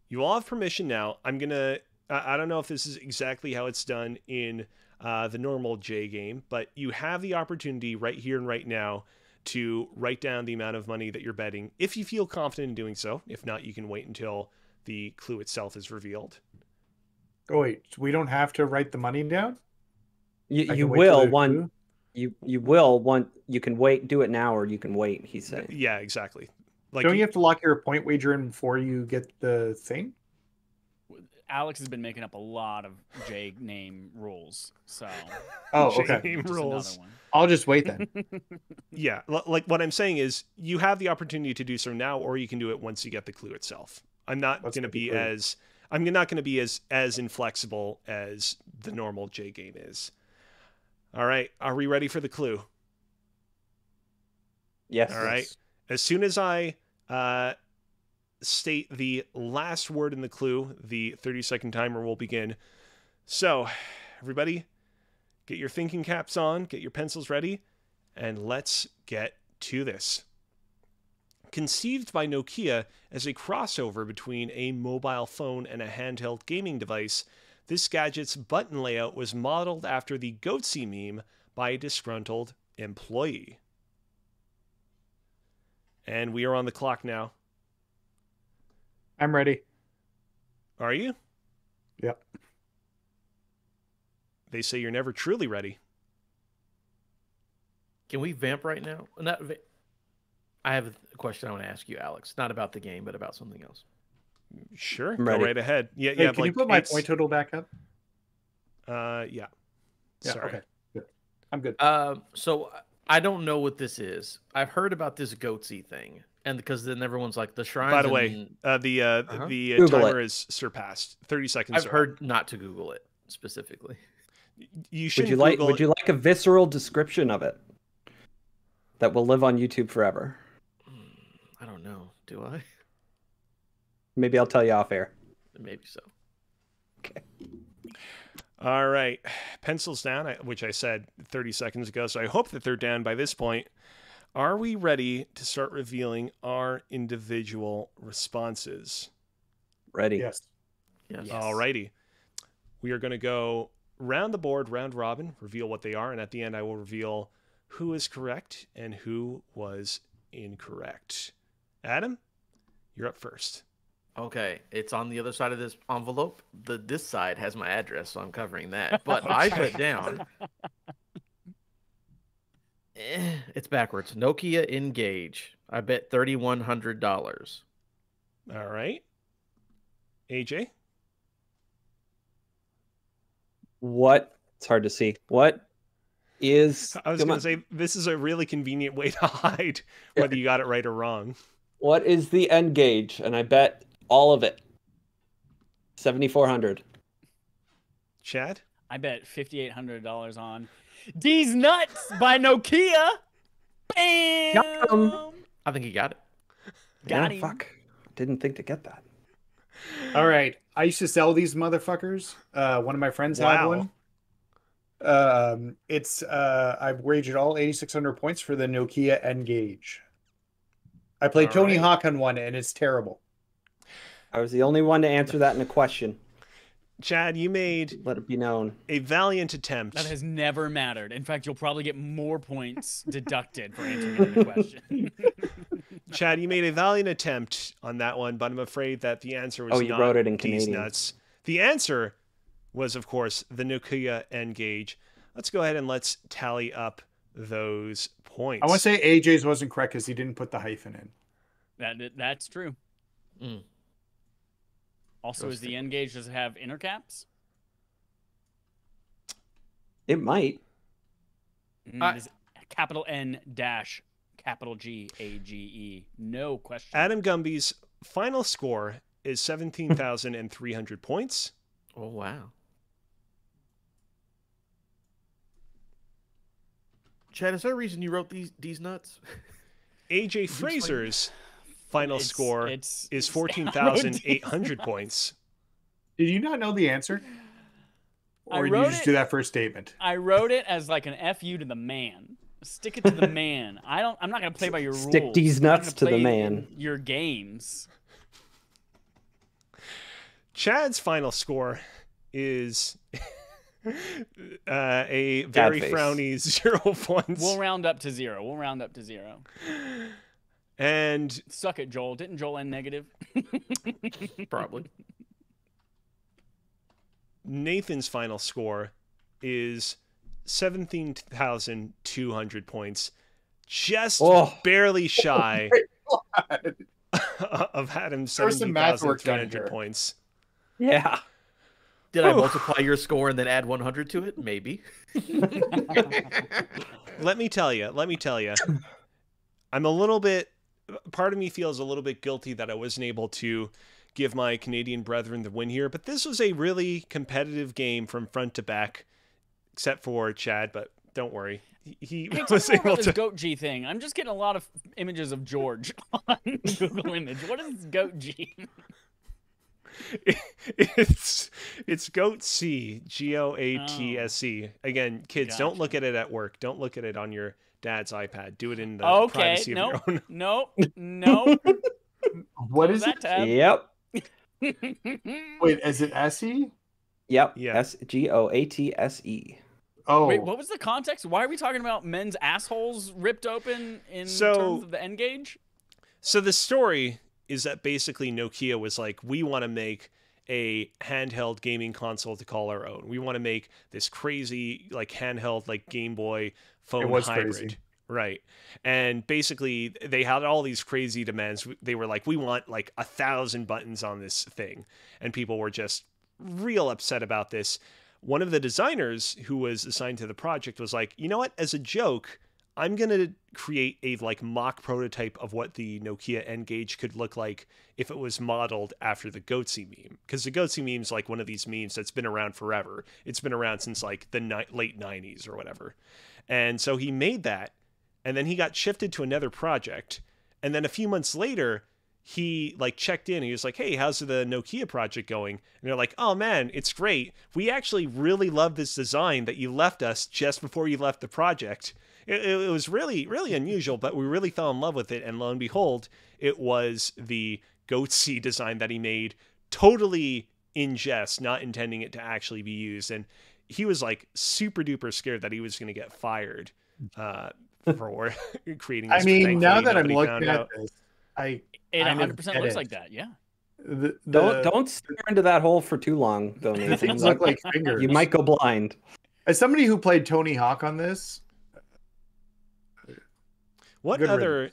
You all have permission now. I don't know if this is exactly how it's done in the normal J game, but you have the opportunity right here and right now to write down the amount of money that you're betting, if you feel confident in doing so. If not, you can wait until the clue itself is revealed. Oh wait, we don't have to write the money down? You will one. You will one. You can wait. Do it now, or you can wait. He's saying. Yeah, exactly. Like, Don't you have to lock your point wager in before you get the thing? Alex has been making up a lot of J name rules, so. Oh, J okay. name Just rules. another one. I'll just wait then. Yeah, like what I'm saying is you have the opportunity to do so now, or you can do it once you get the clue itself. I'm not going to be as inflexible as the normal J game is. All right, are we ready for the clue? Yes. All right. As soon as I state the last word in the clue, the 30-second timer will begin. So, everybody, get your thinking caps on, get your pencils ready, and let's get to this. Conceived by Nokia as a crossover between a mobile phone and a handheld gaming device, this gadget's button layout was modeled after the Goatsy meme by a disgruntled employee. And we are on the clock now. I'm ready. Are you? Yep. They say you're never truly ready. Can we vamp right now? I have a question I want to ask you, Alex. Not about the game, but about something else. Sure. I'm Go ready. right ahead. Yeah, Hey, yeah. can you put my point total back up? Yeah. Yeah, Sorry. okay. Good. I'm good. So I don't know what this is. I've heard about this Goatsy thing, and because then everyone's like the shrines. By the way, the Google timer it. is surpassed. 30 seconds. I've heard not to Google it specifically. You should. Would you like a visceral description of it that will live on YouTube forever? I don't know. Do I? Maybe I'll tell you off air. Maybe so. Okay. All right. Pencils down, which I said 30 seconds ago, so I hope that they're down by this point. Are we ready to start revealing our individual responses? Ready. Yes. Yes. All righty. We are going to go round the board, round robin, reveal what they are, and at the end I will reveal who is correct and who was incorrect. Adam, you're up first. Okay, it's on the other side of this envelope. This side has my address, so I'm covering that. But I put down. It's backwards. Nokia Engage. I bet $3,100. All right. AJ? What? It's hard to see. What is? I was going to say, this is a really convenient way to hide whether you got it right or wrong. What is the end gauge? And I bet all of it. 7,400. Chad? I bet $5,800 on These Nuts by Nokia. Bam! Got 'em. I think he got it. Got Yeah, him. fuck. Didn't think to get that. All right. I used to sell these motherfuckers. One of my friends had Wow. one. I've waged all 8,600 points for the Nokia N-Gage. I played All Tony right. Hawk on one, and it's terrible. I was the only one to answer that in a question. Chad, you made Let it be known. a valiant attempt. That has never mattered. In fact, you'll probably get more points deducted for answering another question. Chad, you made a valiant attempt on that one, but I'm afraid that the answer was Oh, you not wrote it in These Canadian. Nuts. The answer was, of course, the Nokia N-Gage. Let's go ahead and let's tally up those points. I want to say AJ's wasn't correct because he didn't put the hyphen in. That's true. Also, is the N-Gage, does it have inner caps? It might. Is capital N dash capital G A G E. No question. Adam Gumby's final score is 17,300 points. Oh, wow. Chad, is there a reason you wrote these nuts? AJ Fraser's final score it's is 14,800 points. Did you not know the answer? Or did you just do that for a statement? I wrote it as like an FU to the man. Stick it to the man. I'm not gonna play by your rules. Stick these nuts to the man. Your games. Chad's final score is a very frowny 0 points. We'll round up to 0. And suck it, Joel. Didn't Joel end negative? Probably. Nathan's final score is 17,200 points, just barely shy of Adam's 17,300 points. Yeah. Did I multiply your score and then add 100 to it? Maybe. Let me tell you, I'm a little bit, part of me feels a little bit guilty that I wasn't able to give my Canadian brethren the win here, but this was a really competitive game from front to back, except for Chad, but don't worry. He was able to... This Goat G thing. I'm just getting a lot of images of George on Google Image. What is Goat G? It's Goat C, Goatse. Again, kids, Gotcha. Don't look at it at work. Don't look at it on your dad's iPad. Do it in the privacy of your own. No. What is it? Tab? Yep. Wait, is it SE? Yep. Yeah. SGOATSE. Oh. Wait, what was the context? Why are we talking about men's assholes ripped open in terms of the N-Gage? So the story is that basically Nokia was like, we want to make a handheld gaming console to call our own. We want to make this crazy like handheld like Game Boy phone hybrid. Crazy. Right. And basically they had all these crazy demands. They were like, we want like 1,000 buttons on this thing. And people were just real upset about this. One of the designers who was assigned to the project was like, you know what, as a joke, I'm going to create a like mock prototype of what the Nokia N-Gage could look like if it was modeled after the Goatsy meme. Because the Goatsy meme is like one of these memes that's been around forever. It's been around since like the late 90s or whatever. And so he made that, and then he got shifted to another project. And then a few months later, he like checked in. He was like, hey, how's the Nokia project going? And they're like, oh man, it's great. We actually really love this design that you left us just before you left the project. It was really, really unusual, but we really fell in love with it. And lo and behold, it was the Goatsy design that he made totally in jest, not intending it to actually be used. And he was like super duper scared that he was going to get fired for creating this. I mean, now that I'm Nobody looking at this, It 100% looks like that, yeah. Don't stare into that hole for too long, though, Nathan. Things look like fingers. You might go blind. As somebody who played Tony Hawk on this, what good other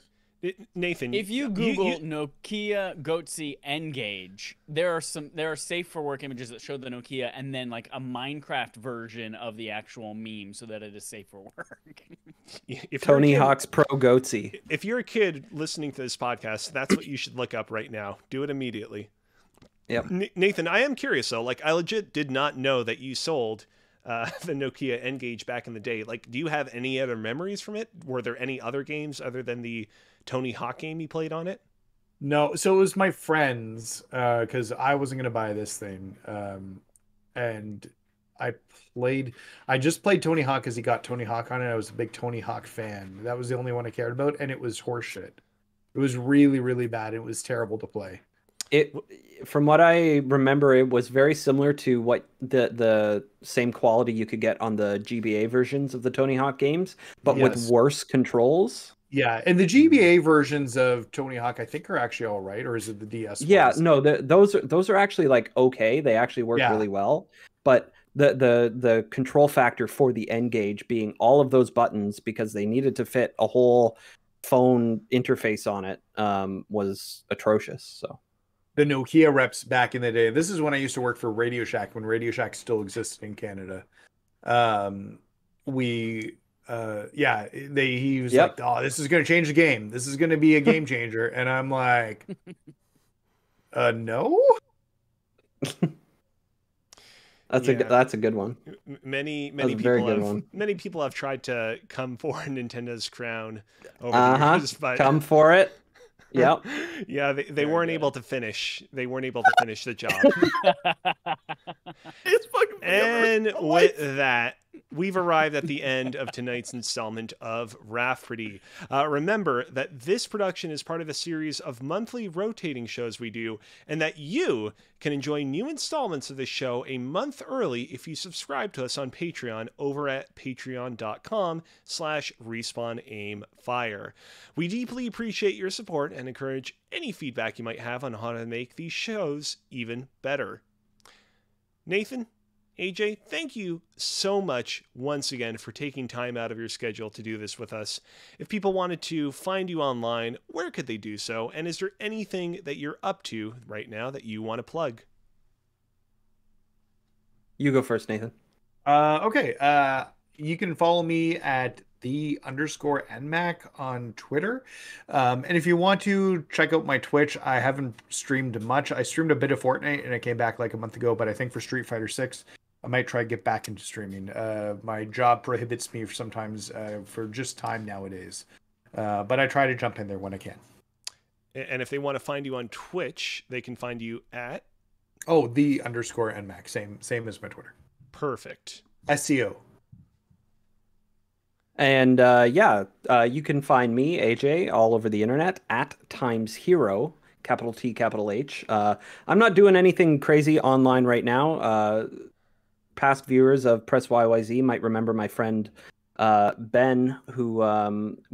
Nathan? If you Google Nokia Goatsy N-Gage, there are safe for work images that show the Nokia and then like a Minecraft version of the actual meme so that it is safe for work. if Tony Hawk's Pro Goatsy. If you're a kid listening to this podcast, that's what you should look up right now. Do it immediately. Yep. Nathan, I am curious though. Like, I legit did not know that you sold the Nokia N-Gage back in the day. Like, do you have any other memories from it? Were there any other games other than the Tony Hawk game you played on it? no. So it was my friends because I wasn't gonna buy this thing, and I just played Tony Hawk because he got Tony Hawk on it. I was a big Tony Hawk fan. That was the only one I cared about, and it was horseshit. It was really, really bad. It was terrible to play. From what I remember, it was very similar to what the same quality you could get on the GBA versions of the Tony Hawk games, but with worse controls. Yeah, and the GBA versions of Tony Hawk, I think, are actually all right, or is it the DS? Yeah, ones? no, those are actually like okay. They actually work really well. but the control factor for the N-Gage being all of those buttons, because they needed to fit a whole phone interface on it, was atrocious. So the Nokia reps back in the day. This is when I used to work for Radio Shack, when Radio Shack still existed in Canada. He was like, oh, this is going to change the game. This is going to be a game changer. And I'm like, no. That's a good one. Many people have tried to come for Nintendo's crown over the years, but come for it. Yep. Yeah, they weren't able to finish. They weren't able to finish the job. It's fucking. And with that, we've arrived at the end of tonight's installment of RAF-Pardy. Remember that this production is part of a series of monthly rotating shows we do, and that you can enjoy new installments of this show a month early if you subscribe to us on Patreon over at patreon.com/respawnaimfire. We deeply appreciate your support and encourage any feedback you might have on how to make these shows even better. Nathan, AJ, thank you so much once again for taking time out of your schedule to do this with us. If people wanted to find you online, where could they do so? And is there anything that you're up to right now that you want to plug? You go first, Nathan. Okay. You can follow me at _NMAC on Twitter. And if you want to check out my Twitch, I haven't streamed much. I streamed a bit of Fortnite and I came back like a month ago, but I think for Street Fighter 6, I might try to get back into streaming. My job prohibits me sometimes for just time nowadays. But I try to jump in there when I can. And if they want to find you on Twitch, they can find you at? Oh, _NMAC. Same as my Twitter. Perfect. SEO. And you can find me, AJ, all over the internet at @TimesHero, capital T, capital H. I'm not doing anything crazy online right now. Past viewers of Press YYZ might remember my friend Ben, who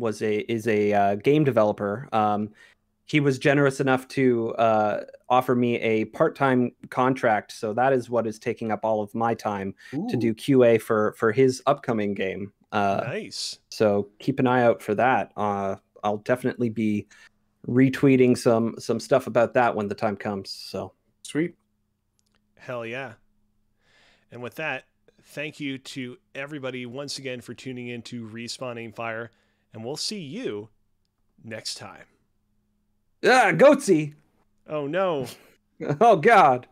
is a game developer. He was generous enough to offer me a part-time contract, so that is what is taking up all of my time to do QA for his upcoming game. Nice. So keep an eye out for that. I'll definitely be retweeting some stuff about that when the time comes. So sweet. Hell yeah. And with that, thank you to everybody once again for tuning in to Respawn Aimfire, and we'll see you next time. Goatsy! Oh no. Oh God.